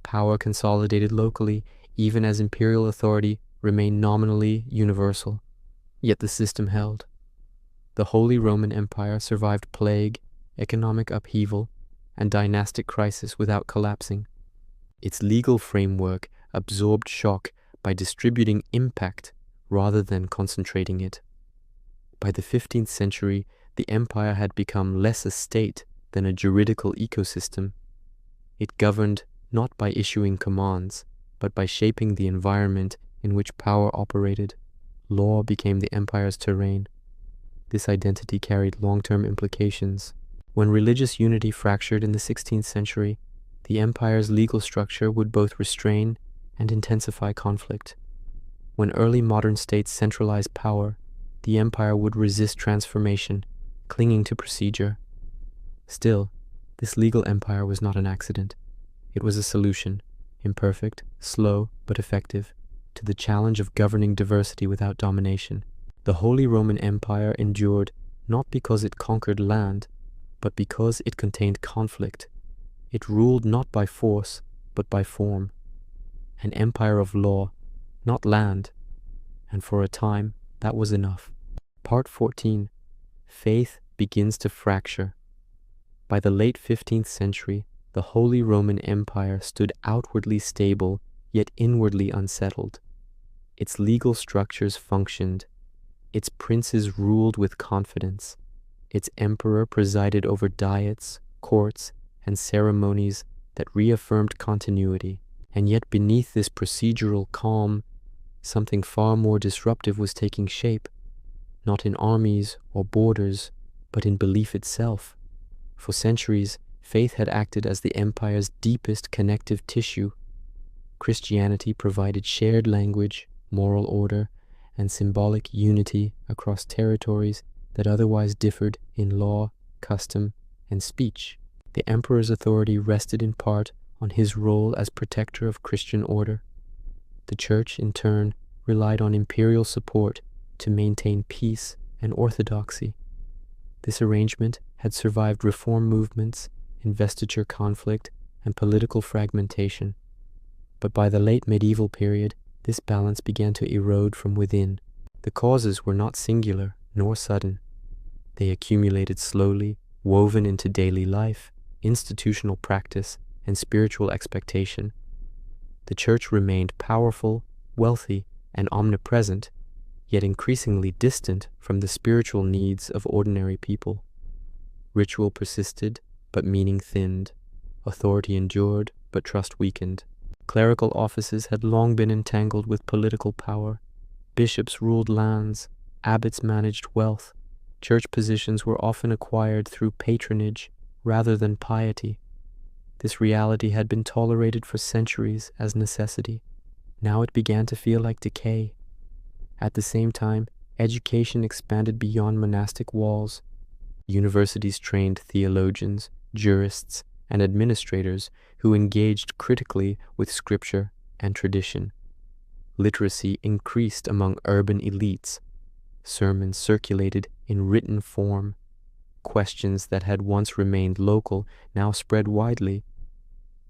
S1: Power consolidated locally, even as imperial authority remained nominally universal. Yet the system held. The Holy Roman Empire survived plague, economic upheaval, and dynastic crisis without collapsing. Its legal framework absorbed shock by distributing impact rather than concentrating it. By the 15th century, the empire had become less a state than a juridical ecosystem. It governed not by issuing commands, but by shaping the environment in which power operated. Law became the empire's terrain. This identity carried long-term implications. When religious unity fractured in the 16th century, the empire's legal structure would both restrain and intensify conflict. When early modern states centralized power, the empire would resist transformation, clinging to procedure. Still, this legal empire was not an accident. It was a solution, imperfect, slow, but effective, to the challenge of governing diversity without domination. The Holy Roman Empire endured not because it conquered land, but because it contained conflict. It ruled not by force, but by form. An empire of law, not land, and for a time that was enough. Part 14. Faith begins to fracture. By the late 15th century, the Holy Roman Empire stood outwardly stable, yet inwardly unsettled. Its legal structures functioned. Its princes ruled with confidence. Its emperor presided over diets, courts, and ceremonies that reaffirmed continuity. And yet beneath this procedural calm, something far more disruptive was taking shape, not in armies or borders, but in belief itself. For centuries, faith had acted as the empire's deepest connective tissue. Christianity provided shared language, moral order, and symbolic unity across territories that otherwise differed in law, custom, and speech. The emperor's authority rested in part on his role as protector of Christian order. The church, in turn, relied on imperial support to maintain peace and orthodoxy. This arrangement had survived reform movements, investiture conflict, and political fragmentation. But by the late medieval period, this balance began to erode from within. The causes were not singular nor sudden. They accumulated slowly, woven into daily life, institutional practice, and spiritual expectation. The church remained powerful, wealthy, and omnipresent, yet increasingly distant from the spiritual needs of ordinary people. Ritual persisted, but meaning thinned. Authority endured, but trust weakened. Clerical offices had long been entangled with political power. Bishops ruled lands, abbots managed wealth. Church positions were often acquired through patronage rather than piety. This reality had been tolerated for centuries as necessity. Now it began to feel like decay. At the same time, education expanded beyond monastic walls. Universities trained theologians, jurists, and administrators who engaged critically with scripture and tradition. Literacy increased among urban elites. Sermons circulated in written form. Questions that had once remained local now spread widely.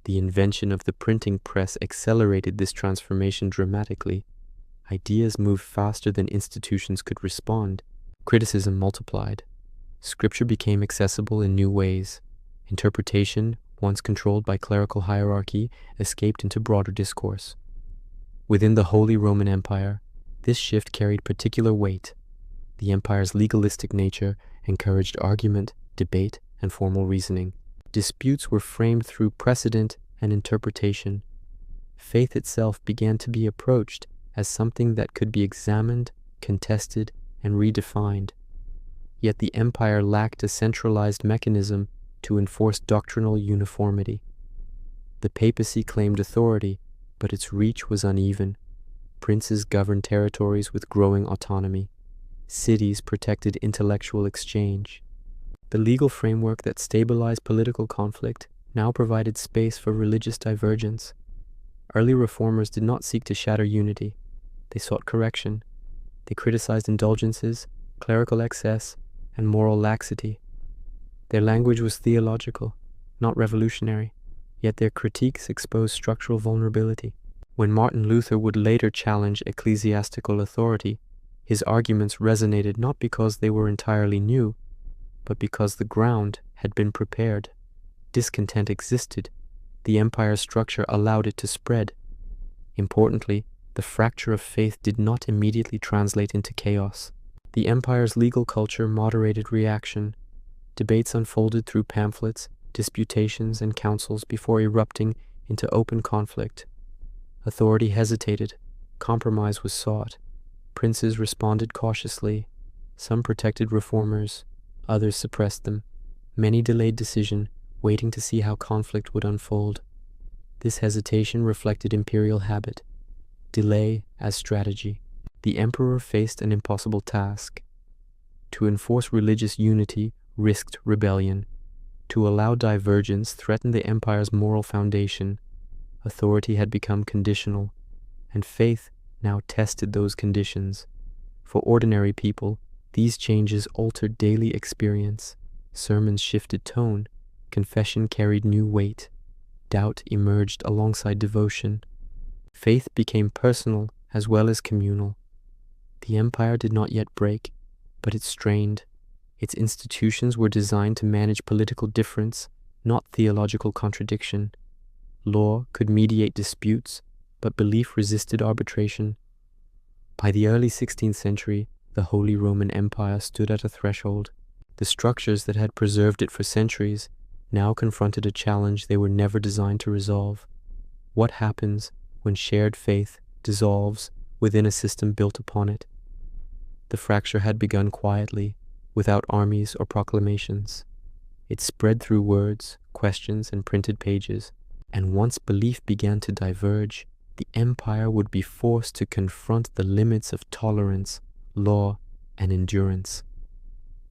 S1: The invention of the printing press accelerated this transformation dramatically. Ideas moved faster than institutions could respond. Criticism multiplied. Scripture became accessible in new ways. Interpretation, once controlled by clerical hierarchy, escaped into broader discourse. Within the Holy Roman Empire, this shift carried particular weight. The empire's legalistic nature encouraged argument, debate, and formal reasoning. Disputes were framed through precedent and interpretation. Faith itself began to be approached as something that could be examined, contested, and redefined. Yet the empire lacked a centralized mechanism to enforce doctrinal uniformity. The papacy claimed authority, but its reach was uneven. Princes governed territories with growing autonomy. Cities protected intellectual exchange. The legal framework that stabilized political conflict now provided space for religious divergence. Early reformers did not seek to shatter unity. They sought correction. They criticized indulgences, clerical excess, and moral laxity. Their language was theological, not revolutionary, yet their critiques exposed structural vulnerability. When Martin Luther would later challenge ecclesiastical authority, his arguments resonated not because they were entirely new, but because the ground had been prepared. Discontent existed. The empire's structure allowed it to spread. Importantly, the fracture of faith did not immediately translate into chaos. The empire's legal culture moderated reaction. Debates unfolded through pamphlets, disputations, and councils before erupting into open conflict. Authority hesitated. Compromise was sought. Princes responded cautiously. Some protected reformers, others suppressed them. Many delayed decision, waiting to see how conflict would unfold. This hesitation reflected imperial habit, delay as strategy. The emperor faced an impossible task. To enforce religious unity risked rebellion. To allow divergence threatened the empire's moral foundation. Authority had become conditional, and faith now tested those conditions. For ordinary people, these changes altered daily experience. Sermons shifted tone, confession carried new weight, doubt emerged alongside devotion. Faith became personal as well as communal. The empire did not yet break, but it strained. Its institutions were designed to manage political difference, not theological contradiction. Law could mediate disputes, but belief resisted arbitration. By the early 16th century, the Holy Roman Empire stood at a threshold. The structures that had preserved it for centuries now confronted a challenge they were never designed to resolve. What happens when shared faith dissolves within a system built upon it? The fracture had begun quietly, without armies or proclamations. It spread through words, questions, and printed pages, and once belief began to diverge, the empire would be forced to confront the limits of tolerance, law, and endurance.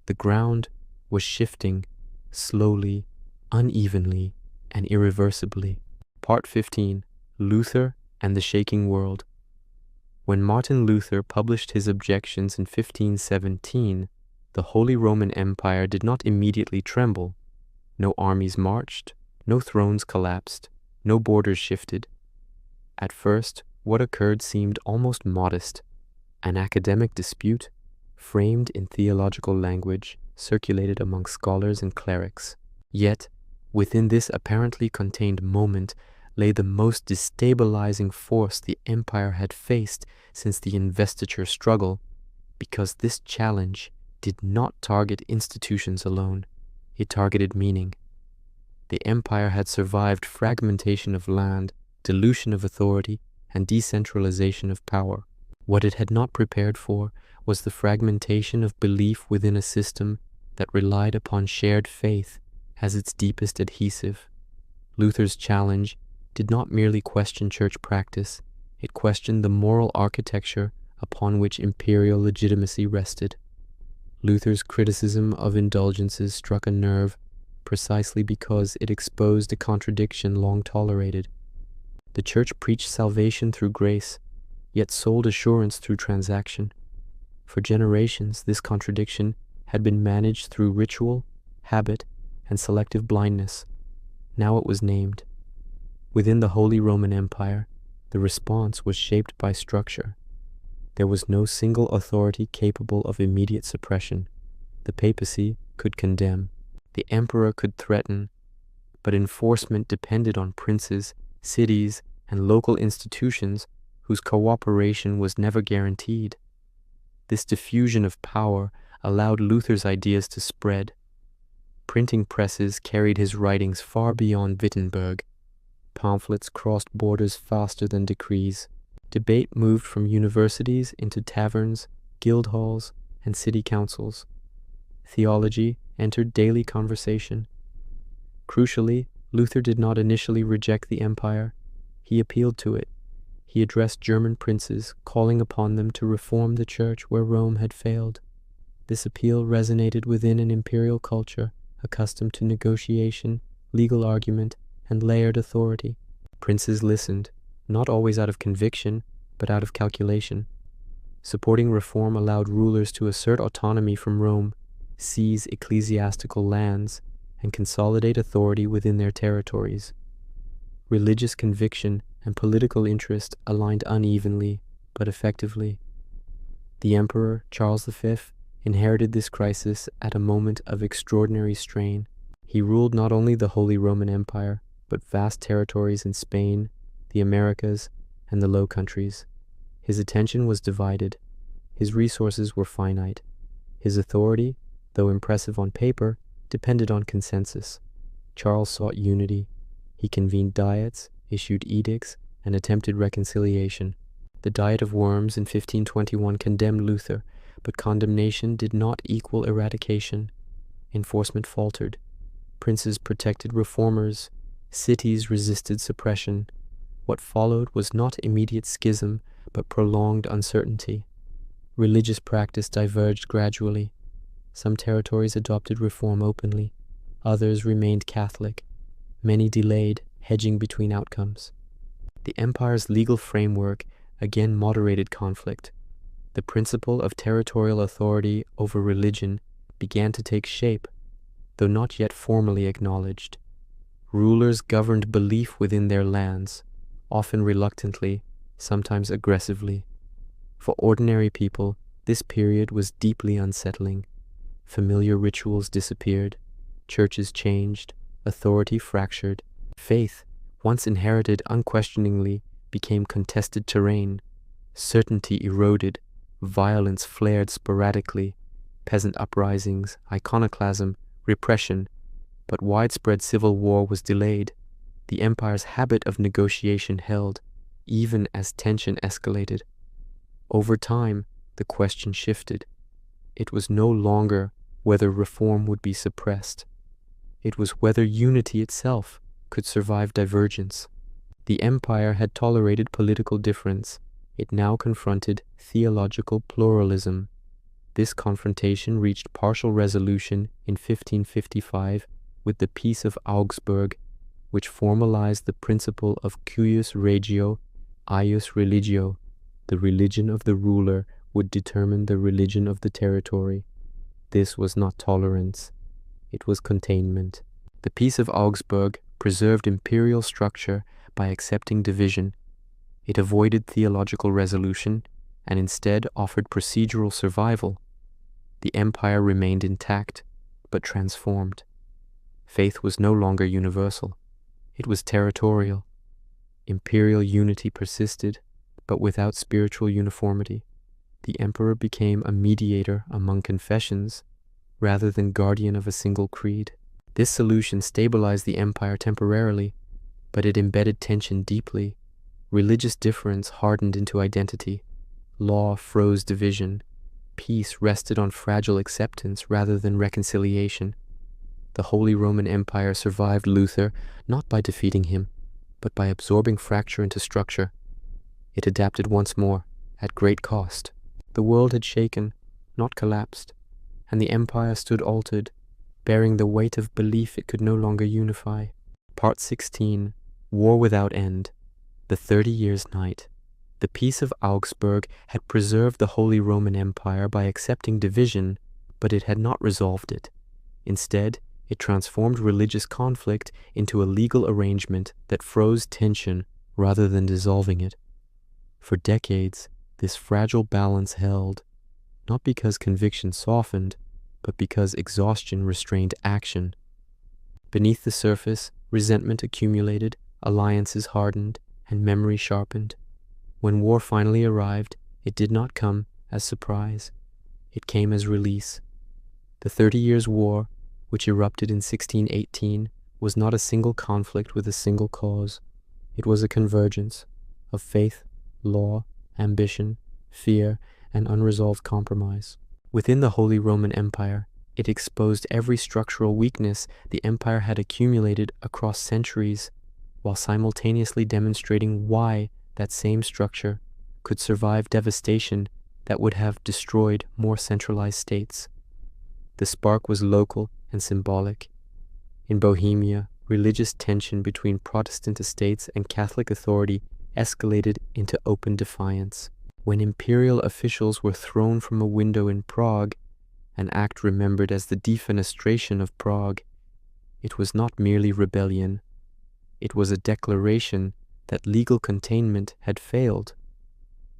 S1: The ground was shifting, slowly, unevenly, and irreversibly. Part 15. Luther and the Shaking World. When Martin Luther published his objections in 1517, the Holy Roman Empire did not immediately tremble. No armies marched, no thrones collapsed, no borders shifted. At first, what occurred seemed almost modest. An academic dispute, framed in theological language, circulated among scholars and clerics. Yet, within this apparently contained moment lay the most destabilizing force the empire had faced since the investiture struggle, because this challenge did not target institutions alone. It targeted meaning. The empire had survived fragmentation of land, dilution of authority, and decentralization of power. What it had not prepared for was the fragmentation of belief within a system that relied upon shared faith as its deepest adhesive. Luther's challenge did not merely question church practice, it questioned the moral architecture upon which imperial legitimacy rested. Luther's criticism of indulgences struck a nerve precisely because it exposed a contradiction long tolerated. The church preached salvation through grace, yet sold assurance through transaction. For generations, this contradiction had been managed through ritual, habit, and selective blindness. Now it was named. Within the Holy Roman Empire, the response was shaped by structure. There was no single authority capable of immediate suppression. The papacy could condemn, the emperor could threaten, but enforcement depended on princes, cities, and local institutions whose cooperation was never guaranteed. This diffusion of power allowed Luther's ideas to spread. Printing presses carried his writings far beyond Wittenberg. Pamphlets crossed borders faster than decrees. Debate moved from universities into taverns, guild halls, and city councils. Theology entered daily conversation. Crucially, Luther did not initially reject the empire. He appealed to it. He addressed German princes, calling upon them to reform the church where Rome had failed. This appeal resonated within an imperial culture accustomed to negotiation, legal argument, and layered authority. Princes listened, not always out of conviction, but out of calculation. Supporting reform allowed rulers to assert autonomy from Rome, seize ecclesiastical lands, and consolidate authority within their territories. Religious conviction and political interest aligned unevenly, but effectively. The Emperor, Charles V, inherited this crisis at a moment of extraordinary strain. He ruled not only the Holy Roman Empire, but vast territories in Spain, the Americas, and the Low Countries. His attention was divided. His resources were finite. His authority, though impressive on paper, depended on consensus. Charles sought unity. He convened diets, issued edicts, and attempted reconciliation. The Diet of Worms in 1521 condemned Luther, but condemnation did not equal eradication. Enforcement faltered. Princes protected reformers, Cities resisted suppression. What followed was not immediate schism, but prolonged uncertainty. Religious practice diverged gradually. Some territories adopted reform openly. Others remained Catholic. Many delayed, hedging between outcomes. The empire's legal framework again moderated conflict. The principle of territorial authority over religion began to take shape, though not yet formally acknowledged. Rulers governed belief within their lands, often reluctantly, sometimes aggressively. For ordinary people, this period was deeply unsettling. Familiar rituals disappeared, churches changed, authority fractured. Faith, once inherited unquestioningly, became contested terrain. Certainty eroded, violence flared sporadically, peasant uprisings, iconoclasm, repression. But widespread civil war was delayed. The empire's habit of negotiation held, even as tension escalated. Over time, the question shifted. It was no longer whether reform would be suppressed. It was whether unity itself could survive divergence. The empire had tolerated political difference. It now confronted theological pluralism. This confrontation reached partial resolution in 1555 with the Peace of Augsburg, which formalized the principle of cuius regio, eius religio. The religion of the ruler would determine the religion of the territory. This was not tolerance. It was containment. The Peace of Augsburg preserved imperial structure by accepting division. It avoided theological resolution and instead offered procedural survival. The empire remained intact, but transformed. Faith was no longer universal. It was territorial. Imperial unity persisted, but without spiritual uniformity. The emperor became a mediator among confessions rather than guardian of a single creed. This solution stabilized the empire temporarily, but it embedded tension deeply. Religious difference hardened into identity. Law froze division. Peace rested on fragile acceptance rather than reconciliation. The Holy Roman Empire survived Luther not by defeating him, but by absorbing fracture into structure. It adapted once more, at great cost. The world had shaken, not collapsed, and the empire stood altered, bearing the weight of belief it could no longer unify. Part 16, War Without End, the 30 Years' Night. The Peace of Augsburg had preserved the Holy Roman Empire by accepting division, but it had not resolved it. Instead, it transformed religious conflict into a legal arrangement that froze tension rather than dissolving it. For decades, this fragile balance held, not because conviction softened, but because exhaustion restrained action. Beneath the surface, resentment accumulated, alliances hardened, and memory sharpened. When war finally arrived, it did not come as surprise. It came as release. The 30 Years' War, which erupted in 1618, was not a single conflict with a single cause. It was a convergence of faith, law, ambition, fear, and unresolved compromise. Within the Holy Roman Empire, it exposed every structural weakness the empire had accumulated across centuries, while simultaneously demonstrating why that same structure could survive devastation that would have destroyed more centralized states. The spark was local and symbolic. In Bohemia, religious tension between Protestant estates and Catholic authority escalated into open defiance. When imperial officials were thrown from a window in Prague, an act remembered as the defenestration of Prague, it was not merely rebellion. It was a declaration that legal containment had failed.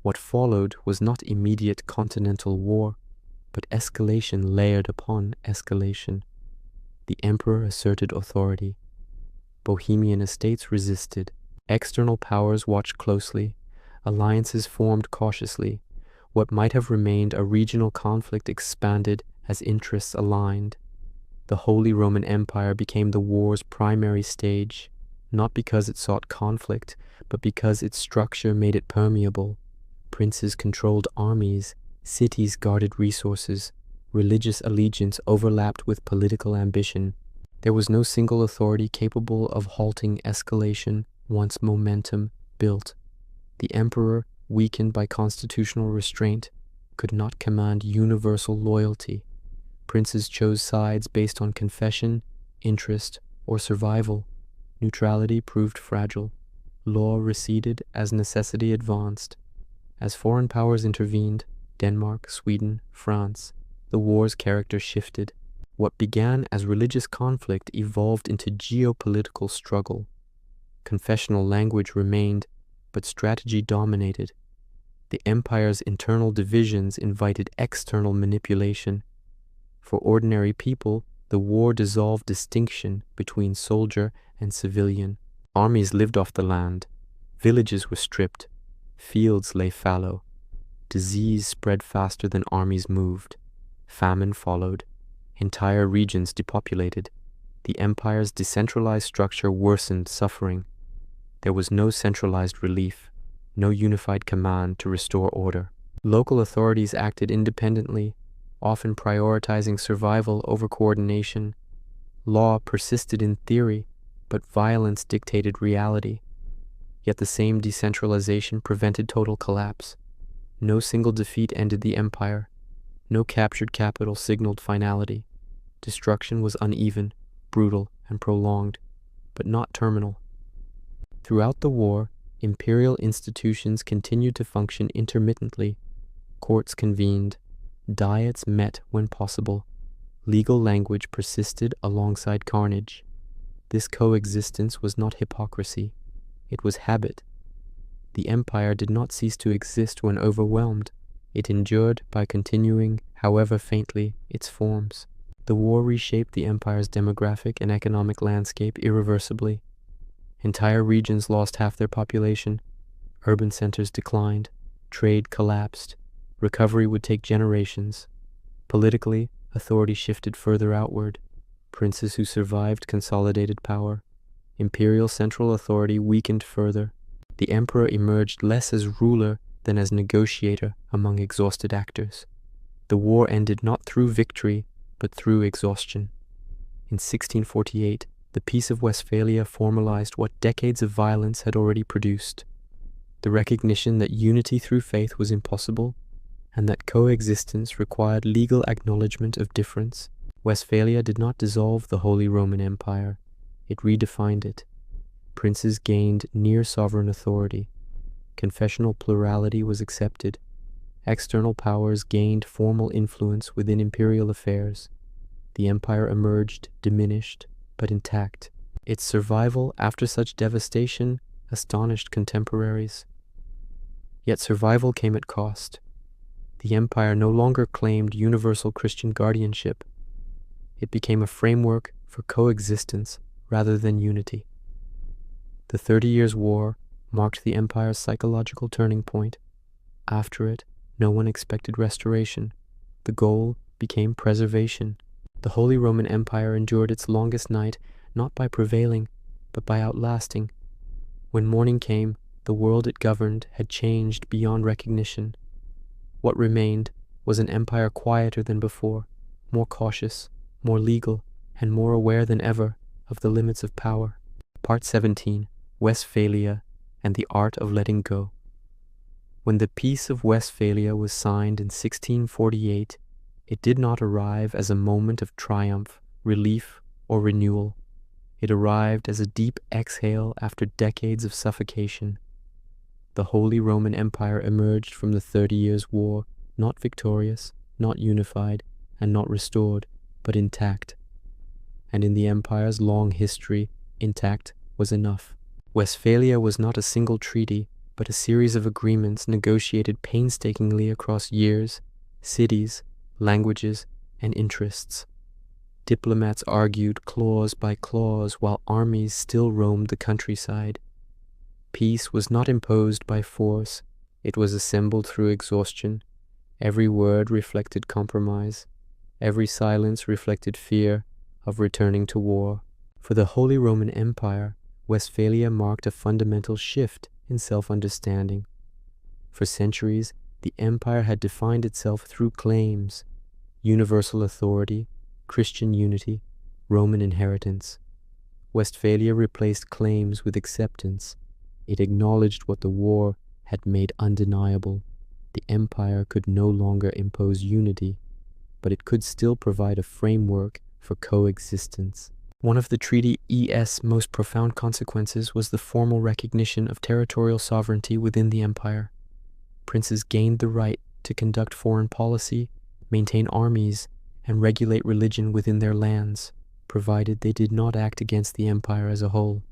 S1: What followed was not immediate continental war, but escalation layered upon escalation. The emperor asserted authority. Bohemian estates resisted. External powers watched closely. Alliances formed cautiously. What might have remained a regional conflict expanded as interests aligned. The Holy Roman Empire became the war's primary stage, not because it sought conflict, but because its structure made it permeable. Princes controlled armies, cities guarded resources, religious allegiance overlapped with political ambition. There was no single authority capable of halting escalation once momentum built. The emperor, weakened by constitutional restraint, could not command universal loyalty. Princes chose sides based on confession, interest, or survival. Neutrality proved fragile. Law receded as necessity advanced. As foreign powers intervened, Denmark, Sweden, France, the war's character shifted. What began as religious conflict evolved into geopolitical struggle. Confessional language remained, but strategy dominated. The empire's internal divisions invited external manipulation. For ordinary people, the war dissolved distinction between soldier and civilian. Armies lived off the land. Villages were stripped. Fields lay fallow. Disease spread faster than armies moved. Famine followed. Entire regions depopulated. The empire's decentralized structure worsened suffering. There was no centralized relief, no unified command to restore order. Local authorities acted independently, often prioritizing survival over coordination. Law persisted in theory, but violence dictated reality. Yet the same decentralization prevented total collapse. No single defeat ended the empire. No captured capital signaled finality. Destruction was uneven, brutal, and prolonged, but not terminal. Throughout the war, imperial institutions continued to function intermittently. Courts convened. Diets met when possible. Legal language persisted alongside carnage. This coexistence was not hypocrisy. It was habit. The empire did not cease to exist when overwhelmed. It endured by continuing, however faintly, its forms. The war reshaped the empire's demographic and economic landscape irreversibly. Entire regions lost half their population. Urban centers declined. Trade collapsed. Recovery would take generations. Politically, authority shifted further outward. Princes who survived consolidated power. Imperial central authority weakened further. The emperor emerged less as ruler than as negotiator among exhausted actors. The war ended not through victory, but through exhaustion. In 1648, the Peace of Westphalia formalized what decades of violence had already produced. The recognition that unity through faith was impossible, and that coexistence required legal acknowledgement of difference. Westphalia did not dissolve the Holy Roman Empire. It redefined it. Princes gained near sovereign authority. Confessional plurality was accepted. External powers gained formal influence within imperial affairs. The empire emerged diminished, but intact. Its survival after such devastation astonished contemporaries. Yet survival came at cost. The empire no longer claimed universal Christian guardianship. It became a framework for coexistence rather than unity. The 30 Years' War marked the empire's psychological turning point. After it, no one expected restoration. The goal became preservation. The Holy Roman Empire endured its longest night not by prevailing, but by outlasting. When morning came, the world it governed had changed beyond recognition. What remained was an empire quieter than before, more cautious, more legal, and more aware than ever of the limits of power. Part 17, Westphalia and the Art of Letting Go. When the Peace of Westphalia was signed in 1648, it did not arrive as a moment of triumph, relief, or renewal. It arrived as a deep exhale after decades of suffocation. The Holy Roman Empire emerged from the 30 Years' War, not victorious, not unified, and not restored, but intact. And in the empire's long history, intact was enough. Westphalia was not a single treaty, but a series of agreements negotiated painstakingly across years, cities, languages, and interests. Diplomats argued clause by clause while armies still roamed the countryside. Peace was not imposed by force, it was assembled through exhaustion. Every word reflected compromise. Every silence reflected fear of returning to war. For the Holy Roman Empire, Westphalia marked a fundamental shift in self-understanding. For centuries, the empire had defined itself through claims: universal authority, Christian unity, Roman inheritance. Westphalia replaced claims with acceptance. It acknowledged what the war had made undeniable. The empire could no longer impose unity, but it could still provide a framework for coexistence. One of the Treaty ES most profound consequences was the formal recognition of territorial sovereignty within the empire. Princes gained the right to conduct foreign policy, maintain armies, and regulate religion within their lands, provided they did not act against the empire as a whole.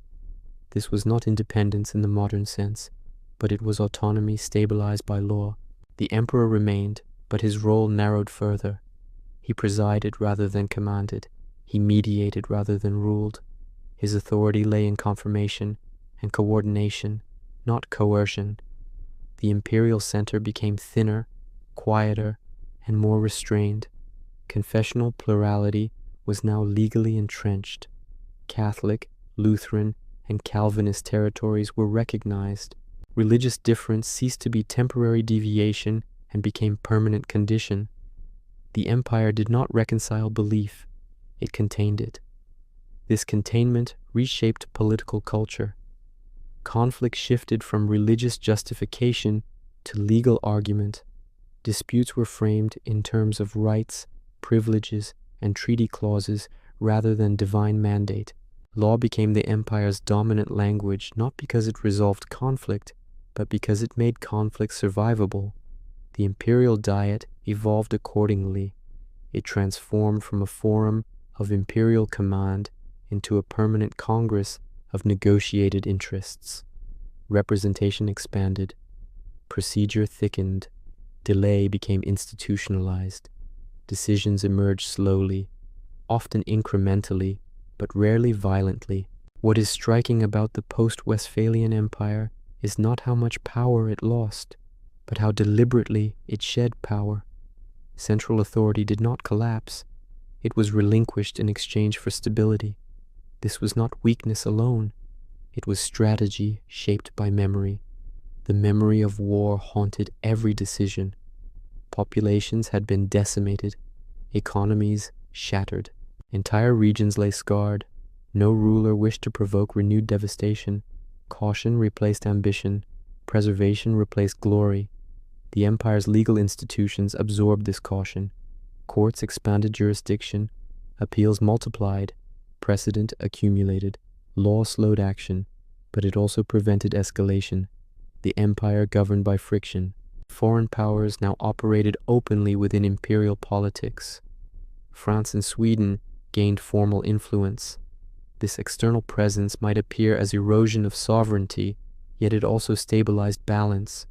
S1: This was not independence in the modern sense, but it was autonomy stabilized by law. The emperor remained, but his role narrowed further. He presided rather than commanded. He mediated rather than ruled. His authority lay in confirmation and coordination, not coercion. The imperial center became thinner, quieter, and more restrained. Confessional plurality was now legally entrenched. Catholic, Lutheran, and Calvinist territories were recognized. Religious difference ceased to be temporary deviation and became permanent condition. The empire did not reconcile belief, it contained it. This containment reshaped political culture. Conflict shifted from religious justification to legal argument. Disputes were framed in terms of rights, privileges, and treaty clauses rather than divine mandate. Law became the empire's dominant language not because it resolved conflict, but because it made conflict survivable. The imperial diet evolved accordingly. It transformed from a forum of imperial command into a permanent congress of negotiated interests. Representation expanded. Procedure thickened. Delay became institutionalized. Decisions emerged slowly, often incrementally, but rarely violently. What is striking about the post-Westphalian Empire is not how much power it lost, but how deliberately it shed power. Central authority did not collapse. It was relinquished in exchange for stability. This was not weakness alone. It was strategy shaped by memory. The memory of war haunted every decision. Populations had been decimated, economies shattered. Entire regions lay scarred. No ruler wished to provoke renewed devastation. Caution replaced ambition. Preservation replaced glory. The empire's legal institutions absorbed this caution. Courts expanded jurisdiction. Appeals multiplied. Precedent accumulated. Law slowed action, but it also prevented escalation. The empire governed by friction. Foreign powers now operated openly within imperial politics. France and Sweden gained formal influence. This external presence might appear as erosion of sovereignty, yet it also stabilized balance.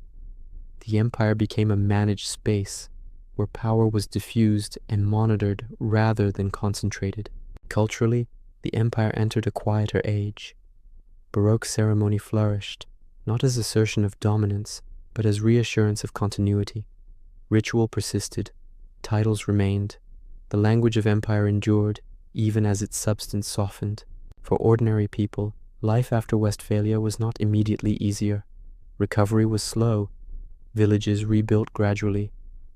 S1: The empire became a managed space, where power was diffused and monitored rather than concentrated. Culturally, the empire entered a quieter age. Baroque ceremony flourished, not as assertion of dominance, but as reassurance of continuity. Ritual persisted, titles remained. The language of empire endured, even as its substance softened. For ordinary people, life after Westphalia was not immediately easier. Recovery was slow. Villages rebuilt gradually.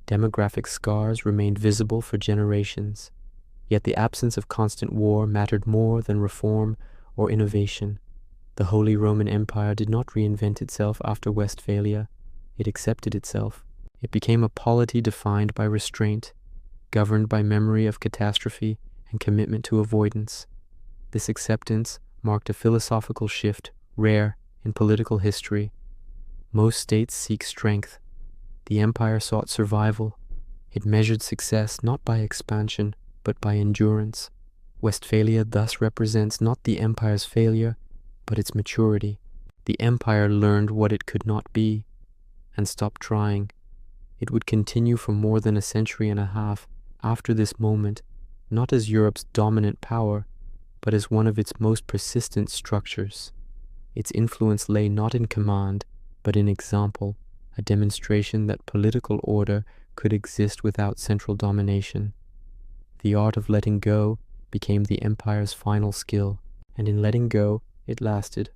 S1: Demographic scars remained visible for generations. Yet the absence of constant war mattered more than reform or innovation. The Holy Roman Empire did not reinvent itself after Westphalia. It accepted itself. It became a polity defined by restraint, governed by memory of catastrophe and commitment to avoidance. This acceptance marked a philosophical shift rare in political history. Most states seek strength. The empire sought survival. It measured success not by expansion, but by endurance. Westphalia thus represents not the empire's failure, but its maturity. The empire learned what it could not be, and stopped trying. It would continue for more than a century and a half after this moment, not as Europe's dominant power, but as one of its most persistent structures. Its influence lay not in command, but in example, a demonstration that political order could exist without central domination. The art of letting go became the empire's final skill, and in letting go, it lasted.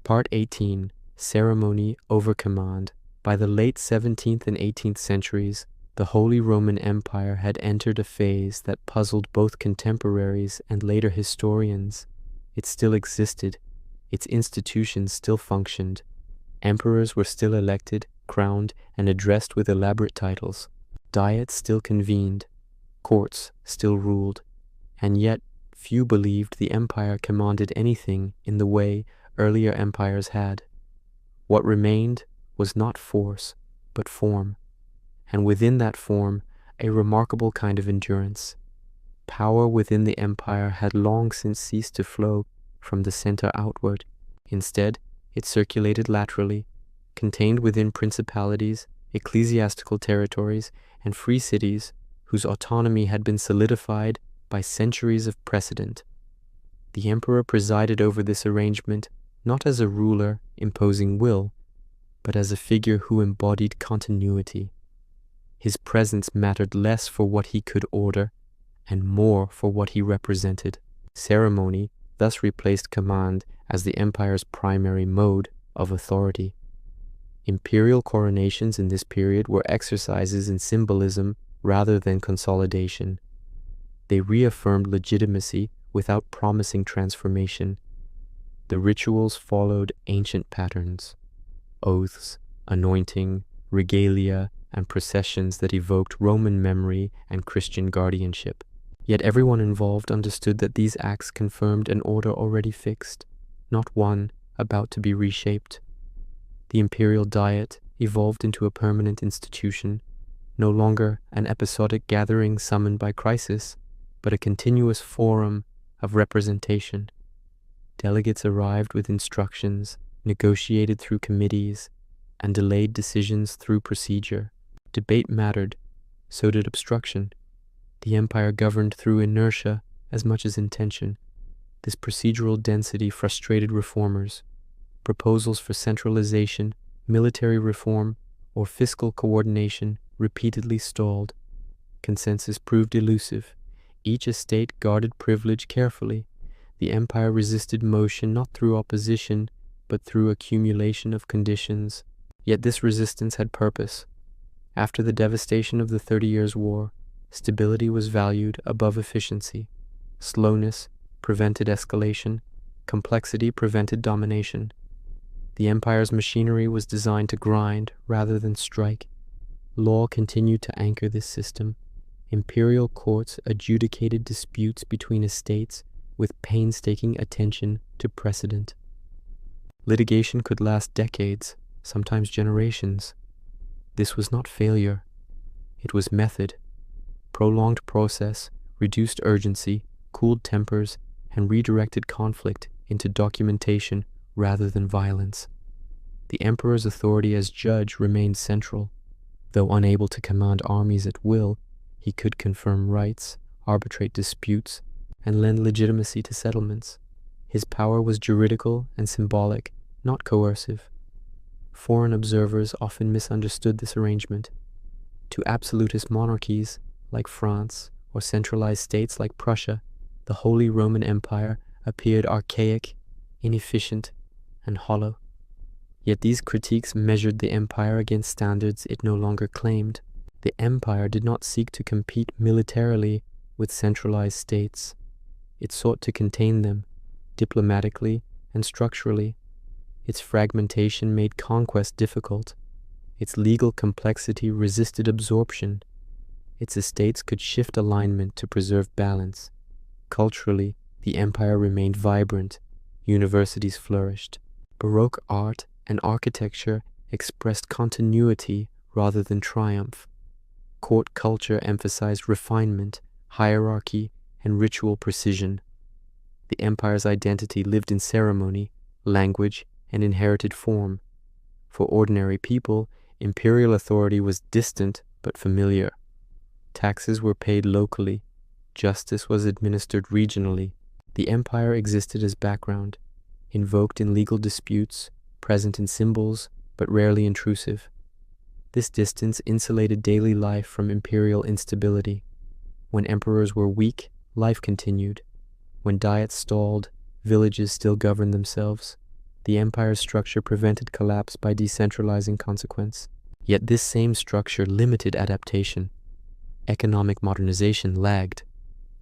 S1: Part 18. Ceremony over command. By the late 17th and 18th centuries, The Holy Roman Empire had entered a phase that puzzled both contemporaries and later historians. It still existed. Its institutions still functioned. Emperors were still elected, crowned, and addressed with elaborate titles. Diets still convened. Courts still ruled. And yet, few believed the empire commanded anything in the way earlier empires had. What remained was not force, but form. And within that form, a remarkable kind of endurance. Power within the empire had long since ceased to flow from the center outward. Instead, it circulated laterally, contained within principalities, ecclesiastical territories, and free cities whose autonomy had been solidified by centuries of precedent. The emperor presided over this arrangement not as a ruler imposing will, but as a figure who embodied continuity. His presence mattered less for what he could order and more for what he represented. Ceremony thus replaced command as the empire's primary mode of authority. Imperial coronations in this period were exercises in symbolism rather than consolidation. They reaffirmed legitimacy without promising transformation. The rituals followed ancient patterns: oaths, anointing, regalia, and processions that evoked Roman memory and Christian guardianship. Yet everyone involved understood that these acts confirmed an order already fixed, not one about to be reshaped. The imperial diet evolved into a permanent institution, no longer an episodic gathering summoned by crisis, but a continuous forum of representation. Delegates arrived with instructions, negotiated through committees, and delayed decisions through procedure. Debate mattered, so did obstruction. The empire governed through inertia as much as intention. This procedural density frustrated reformers. Proposals for centralization, military reform, or fiscal coordination repeatedly stalled. Consensus proved elusive. Each estate guarded privilege carefully. The empire resisted motion not through opposition, but through accumulation of conditions. Yet this resistance had purpose. After the devastation of the 30 Years' War, stability was valued above efficiency. Slowness prevented escalation. Complexity prevented domination. The empire's machinery was designed to grind rather than strike. Law continued to anchor this system. Imperial courts adjudicated disputes between estates with painstaking attention to precedent. Litigation could last decades, sometimes generations. This was not failure. It was method. Prolonged process reduced urgency, cooled tempers, and redirected conflict into documentation rather than violence. The emperor's authority as judge remained central. Though unable to command armies at will, he could confirm rights, arbitrate disputes, and lend legitimacy to settlements. His power was juridical and symbolic, not coercive. Foreign observers often misunderstood this arrangement. To absolutist monarchies like France or centralized states like Prussia, the Holy Roman Empire appeared archaic, inefficient, and hollow. Yet these critiques measured the empire against standards it no longer claimed. The empire did not seek to compete militarily with centralized states. It sought to contain them, diplomatically and structurally. Its fragmentation made conquest difficult. Its legal complexity resisted absorption. Its estates could shift alignment to preserve balance. Culturally, the empire remained vibrant. Universities flourished. Baroque art and architecture expressed continuity rather than triumph. Court culture emphasized refinement, hierarchy, and ritual precision. The empire's identity lived in ceremony, language, and inherited form. For ordinary people, imperial authority was distant but familiar. Taxes were paid locally. Justice was administered regionally. The empire existed as background, invoked in legal disputes, present in symbols, but rarely intrusive. This distance insulated daily life from imperial instability. When emperors were weak, life continued. When diets stalled, villages still governed themselves. The empire's structure prevented collapse by decentralizing consequence. Yet this same structure limited adaptation. Economic modernization lagged,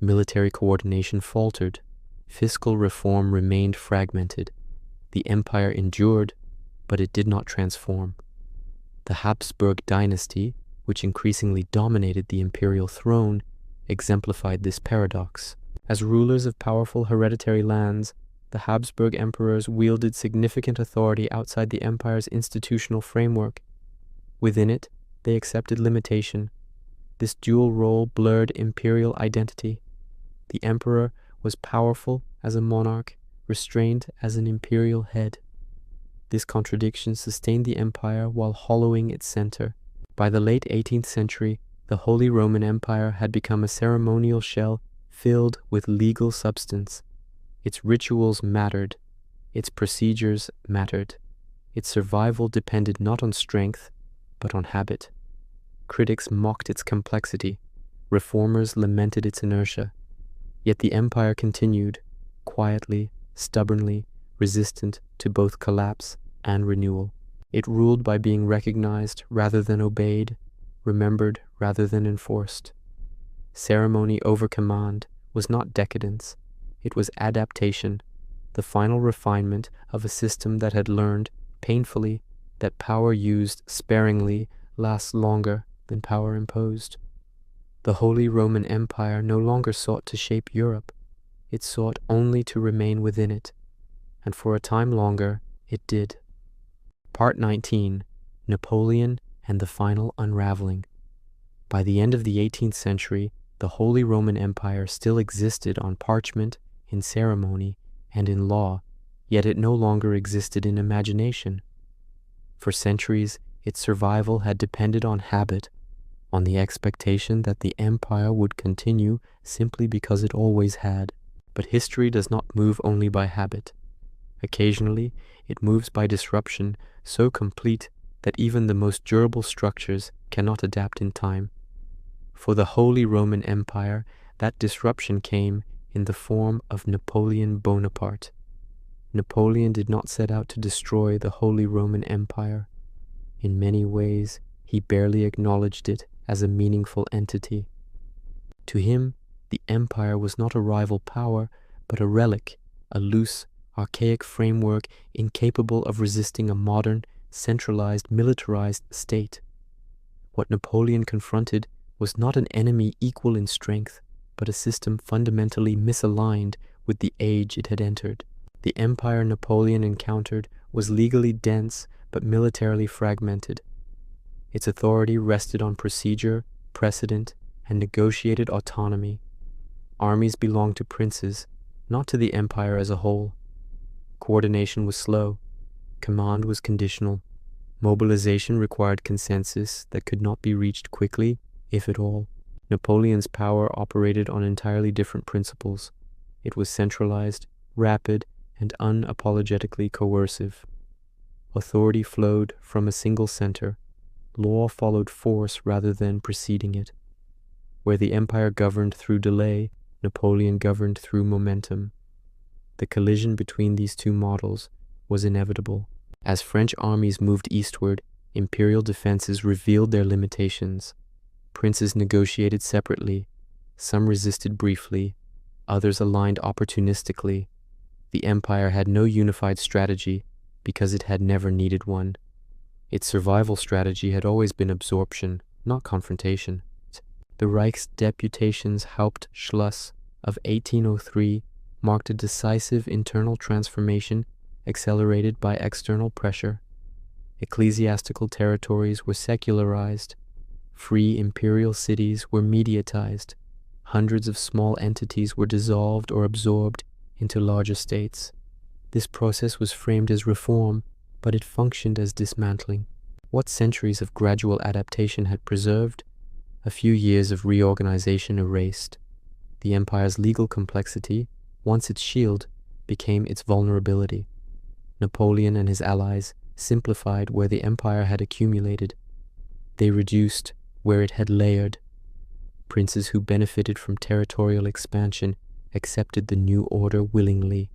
S1: military coordination faltered, fiscal reform remained fragmented. The empire endured, but it did not transform. The Habsburg dynasty, which increasingly dominated the imperial throne, exemplified this paradox. As rulers of powerful hereditary lands, the Habsburg emperors wielded significant authority outside the empire's institutional framework. Within it, they accepted limitation. This dual role blurred imperial identity. The emperor was powerful as a monarch, restrained as an imperial head. This contradiction sustained the empire while hollowing its center. By the late 18th century, the Holy Roman Empire had become a ceremonial shell filled with legal substance. Its rituals mattered. Its procedures mattered. Its survival depended not on strength, but on habit. Critics mocked its complexity. Reformers lamented its inertia. Yet the empire continued, quietly, stubbornly, resistant to both collapse and renewal. It ruled by being recognized rather than obeyed, remembered rather than enforced. Ceremony over command was not decadence, it was adaptation, the final refinement of a system that had learned, painfully, that power used sparingly lasts longer than power imposed. The Holy Roman Empire no longer sought to shape Europe, it sought only to remain within it, and for a time longer it did. Part 19. Napoleon and the Final Unraveling. By the end of the 18th century, the Holy Roman Empire still existed on parchment, in ceremony, and in law, yet it no longer existed in imagination. For centuries, its survival had depended on habit, on the expectation that the empire would continue simply because it always had. But history does not move only by habit. Occasionally, it moves by disruption so complete that even the most durable structures cannot adapt in time. For the Holy Roman Empire, that disruption came in the form of Napoleon Bonaparte. Napoleon did not set out to destroy the Holy Roman Empire. In many ways, he barely acknowledged it as a meaningful entity. To him, the empire was not a rival power, but a relic, a loose, archaic framework incapable of resisting a modern, centralized, militarized state. What Napoleon confronted was not an enemy equal in strength, but a system fundamentally misaligned with the age it had entered. The empire Napoleon encountered was legally dense but militarily fragmented. Its authority rested on procedure, precedent, and negotiated autonomy. Armies belonged to princes, not to the empire as a whole. Coordination was slow. Command was conditional. Mobilization required consensus that could not be reached quickly, if at all. Napoleon's power operated on entirely different principles. It was centralized, rapid, and unapologetically coercive. Authority flowed from a single center. Law followed force rather than preceding it. Where the empire governed through delay, Napoleon governed through momentum. The collision between these two models was inevitable. As French armies moved eastward, imperial defenses revealed their limitations. Princes negotiated separately. Some resisted briefly. Others aligned opportunistically. The empire had no unified strategy because it had never needed one. Its survival strategy had always been absorption, not confrontation. The Reich's deputation's Hauptschluss of 1803 marked a decisive internal transformation accelerated by external pressure. Ecclesiastical territories were secularized. Free imperial cities were mediatized. Hundreds of small entities were dissolved or absorbed into larger states. This process was framed as reform, but it functioned as dismantling. What centuries of gradual adaptation had preserved? A few years of reorganization erased. The empire's legal complexity, once its shield, became its vulnerability. Napoleon and his allies simplified where the empire had accumulated. They reduced where it had layered. Princes who benefited from territorial expansion accepted the new order willingly.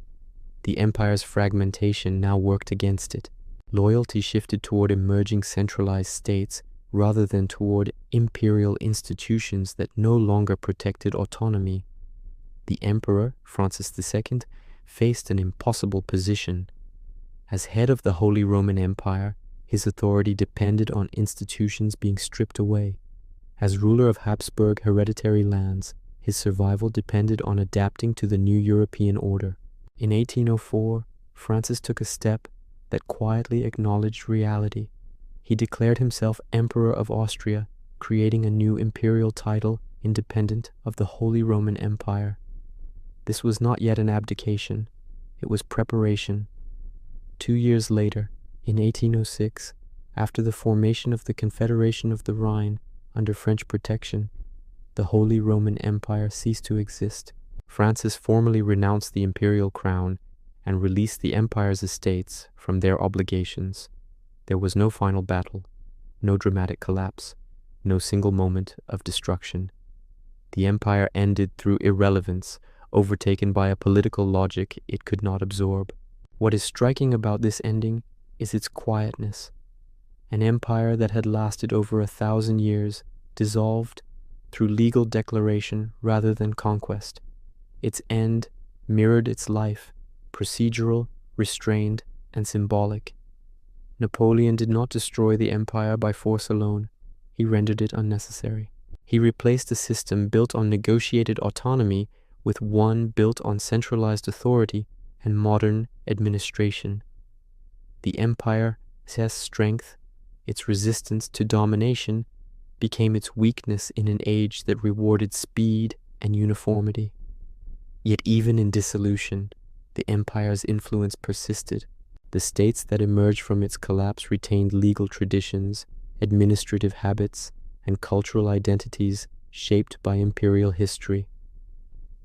S1: The empire's fragmentation now worked against it. Loyalty shifted toward emerging centralized states rather than toward imperial institutions that no longer protected autonomy. The emperor, Francis II, faced an impossible position. As head of the Holy Roman Empire, his authority depended on institutions being stripped away. As ruler of Habsburg hereditary lands, his survival depended on adapting to the new European order. In 1804, Francis took a step that quietly acknowledged reality. He declared himself Emperor of Austria, creating a new imperial title independent of the Holy Roman Empire. This was not yet an abdication, it was preparation. 2 years later, in 1806, after the formation of the Confederation of the Rhine under French protection, the Holy Roman Empire ceased to exist. Francis formally renounced the imperial crown and released the empire's estates from their obligations. There was no final battle, no dramatic collapse, no single moment of destruction. The empire ended through irrelevance, overtaken by a political logic it could not absorb. What is striking about this ending is its quietness. An empire that had lasted over 1,000 years dissolved through legal declaration rather than conquest. Its end mirrored its life, procedural, restrained, and symbolic. Napoleon did not destroy the empire by force alone. He rendered it unnecessary. He replaced a system built on negotiated autonomy with one built on centralized authority and modern administration. The empire's strength, its resistance to domination, became its weakness in an age that rewarded speed and uniformity. Yet even in dissolution, the empire's influence persisted. The states that emerged from its collapse retained legal traditions, administrative habits, and cultural identities shaped by imperial history.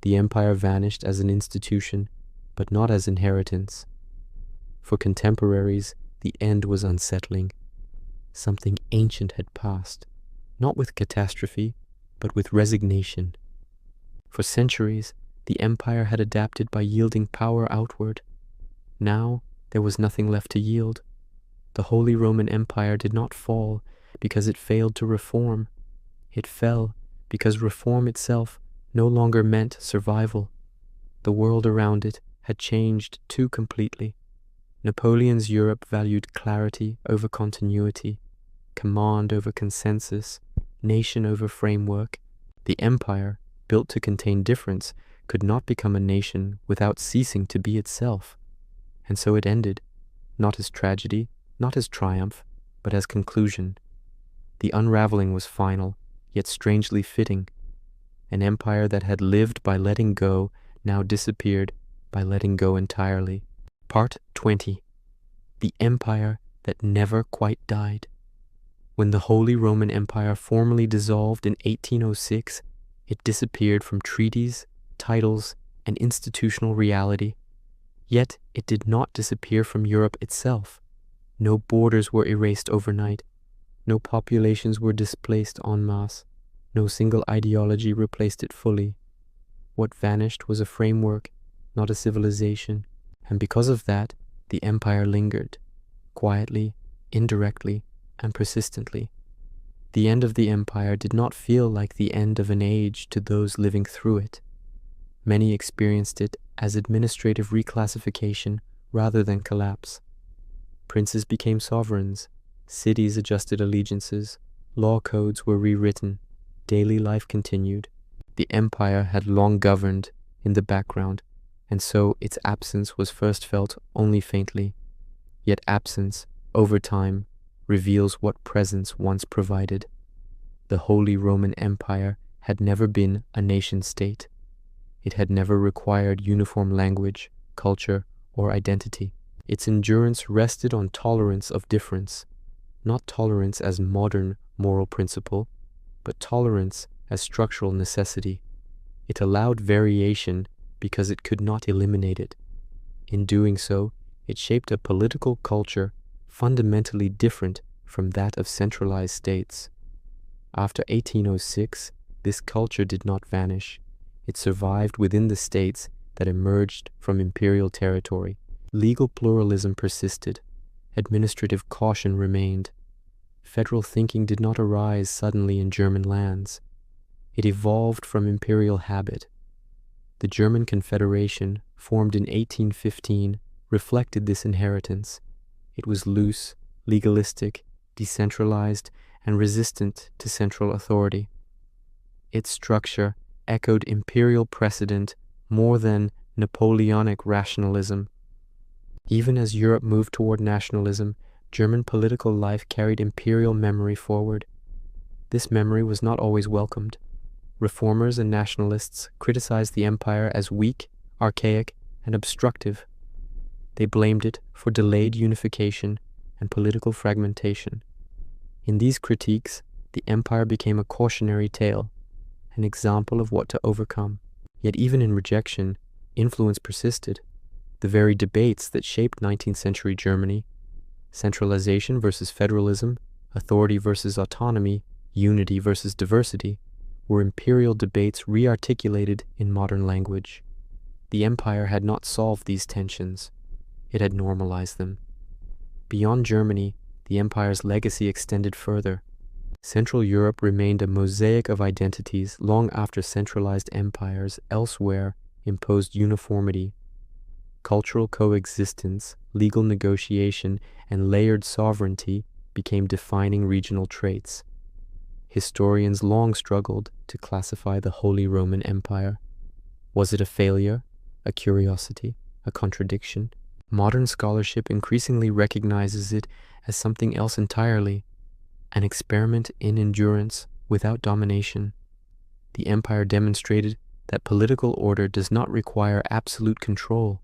S1: The empire vanished as an institution, but not as inheritance. For contemporaries, the end was unsettling. Something ancient had passed, not with catastrophe, but with resignation. For centuries, the empire had adapted by yielding power outward. Now, there was nothing left to yield. The Holy Roman Empire did not fall because it failed to reform. It fell because reform itself no longer meant survival. The world around it had changed too completely. Napoleon's Europe valued clarity over continuity, command over consensus, nation over framework. The empire, built to contain difference, could not become a nation without ceasing to be itself. And so it ended, not as tragedy, not as triumph, but as conclusion. The unraveling was final, yet strangely fitting. An empire that had lived by letting go now disappeared by letting go entirely. Part 20. The Empire that Never Quite Died. When the Holy Roman Empire formally dissolved in 1806, it disappeared from treaties, titles, and institutional reality. Yet it did not disappear from Europe itself. No borders were erased overnight. No populations were displaced en masse. No single ideology replaced it fully. What vanished was a framework, not a civilization, and because of that, the empire lingered, quietly, indirectly, and persistently. The end of the empire did not feel like the end of an age to those living through it. Many experienced it as administrative reclassification rather than collapse. Princes became sovereigns, cities adjusted allegiances, law codes were rewritten, daily life continued. The empire had long governed in the background, and so its absence was first felt only faintly. Yet absence, over time, reveals what presence once provided. The Holy Roman Empire had never been a nation-state. It had never required uniform language, culture, or identity. Its endurance rested on tolerance of difference, not tolerance as modern moral principle, but tolerance as structural necessity. It allowed variation because it could not eliminate it. In doing so, it shaped a political culture fundamentally different from that of centralized states. After 1806, this culture did not vanish. It survived within the states that emerged from imperial territory. Legal pluralism persisted. administrative caution remained. Federal thinking did not arise suddenly in German lands. It evolved from imperial habit. The German Confederation, formed in 1815, reflected this inheritance. It was loose, legalistic, decentralized, and resistant to central authority. Its structure echoed imperial precedent more than Napoleonic rationalism. Even as Europe moved toward nationalism, German political life carried imperial memory forward. This memory was not always welcomed. Reformers and nationalists criticized the empire as weak, archaic, and obstructive. They blamed it for delayed unification and political fragmentation. In these critiques, the empire became a cautionary tale, an example of what to overcome. Yet even in rejection, influence persisted. The very debates that shaped 19th century Germany, centralization versus federalism, authority versus autonomy, unity versus diversity, were imperial debates re-articulated in modern language. The empire had not solved these tensions. It had normalized them. Beyond Germany, the empire's legacy extended further. Central Europe remained a mosaic of identities long after centralized empires elsewhere imposed uniformity. Cultural coexistence, legal negotiation, and layered sovereignty became defining regional traits. Historians long struggled to classify the Holy Roman Empire. Was it a failure, a curiosity, a contradiction? Modern scholarship increasingly recognizes it as something else entirely, an experiment in endurance without domination. The empire demonstrated that political order does not require absolute control.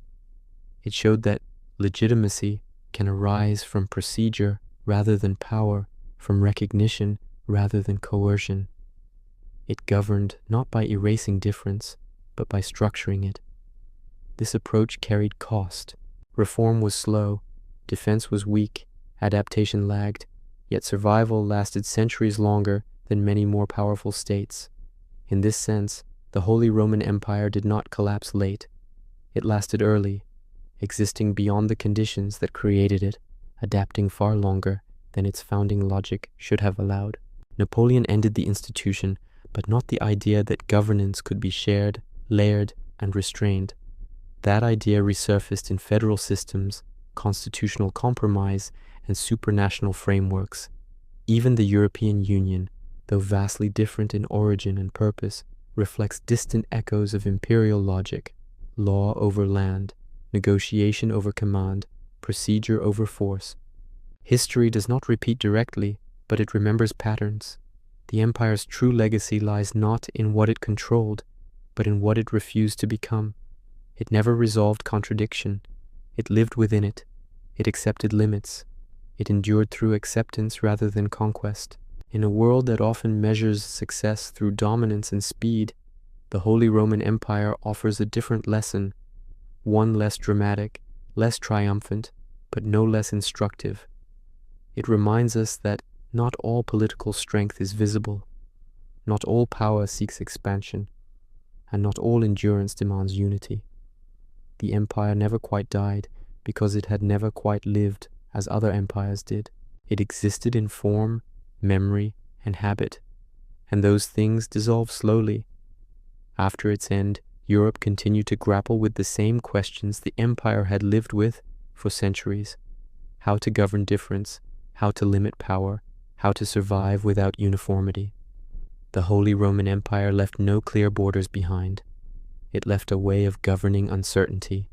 S1: It showed that legitimacy can arise from procedure rather than power, from recognition rather than coercion. It governed not by erasing difference, but by structuring it. This approach carried cost. Reform was slow, defense was weak, adaptation lagged, yet survival lasted centuries longer than many more powerful states. In this sense, the Holy Roman Empire did not collapse late. It lasted early, existing beyond the conditions that created it, adapting far longer than its founding logic should have allowed. Napoleon ended the institution, but not the idea that governance could be shared, layered, and restrained. That idea resurfaced in federal systems, constitutional compromise, and supranational frameworks. Even the European Union, though vastly different in origin and purpose, reflects distant echoes of imperial logic: law over land, negotiation over command, procedure over force. History does not repeat directly, but it remembers patterns. The empire's true legacy lies not in what it controlled, but in what it refused to become. It never resolved contradiction. It lived within it. It accepted limits. It endured through acceptance rather than conquest. In a world that often measures success through dominance and speed, the Holy Roman Empire offers a different lesson, one less dramatic, less triumphant, but no less instructive. It reminds us that not all political strength is visible, not all power seeks expansion, and not all endurance demands unity. The empire never quite died because it had never quite lived as other empires did. It existed in form, memory, and habit, and those things dissolve slowly. After its end, Europe continued to grapple with the same questions the empire had lived with for centuries: how to govern difference, how to limit power, how to survive without uniformity. The Holy Roman Empire left no clear borders behind. It left a way of governing uncertainty,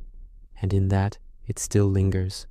S1: and in that it still lingers.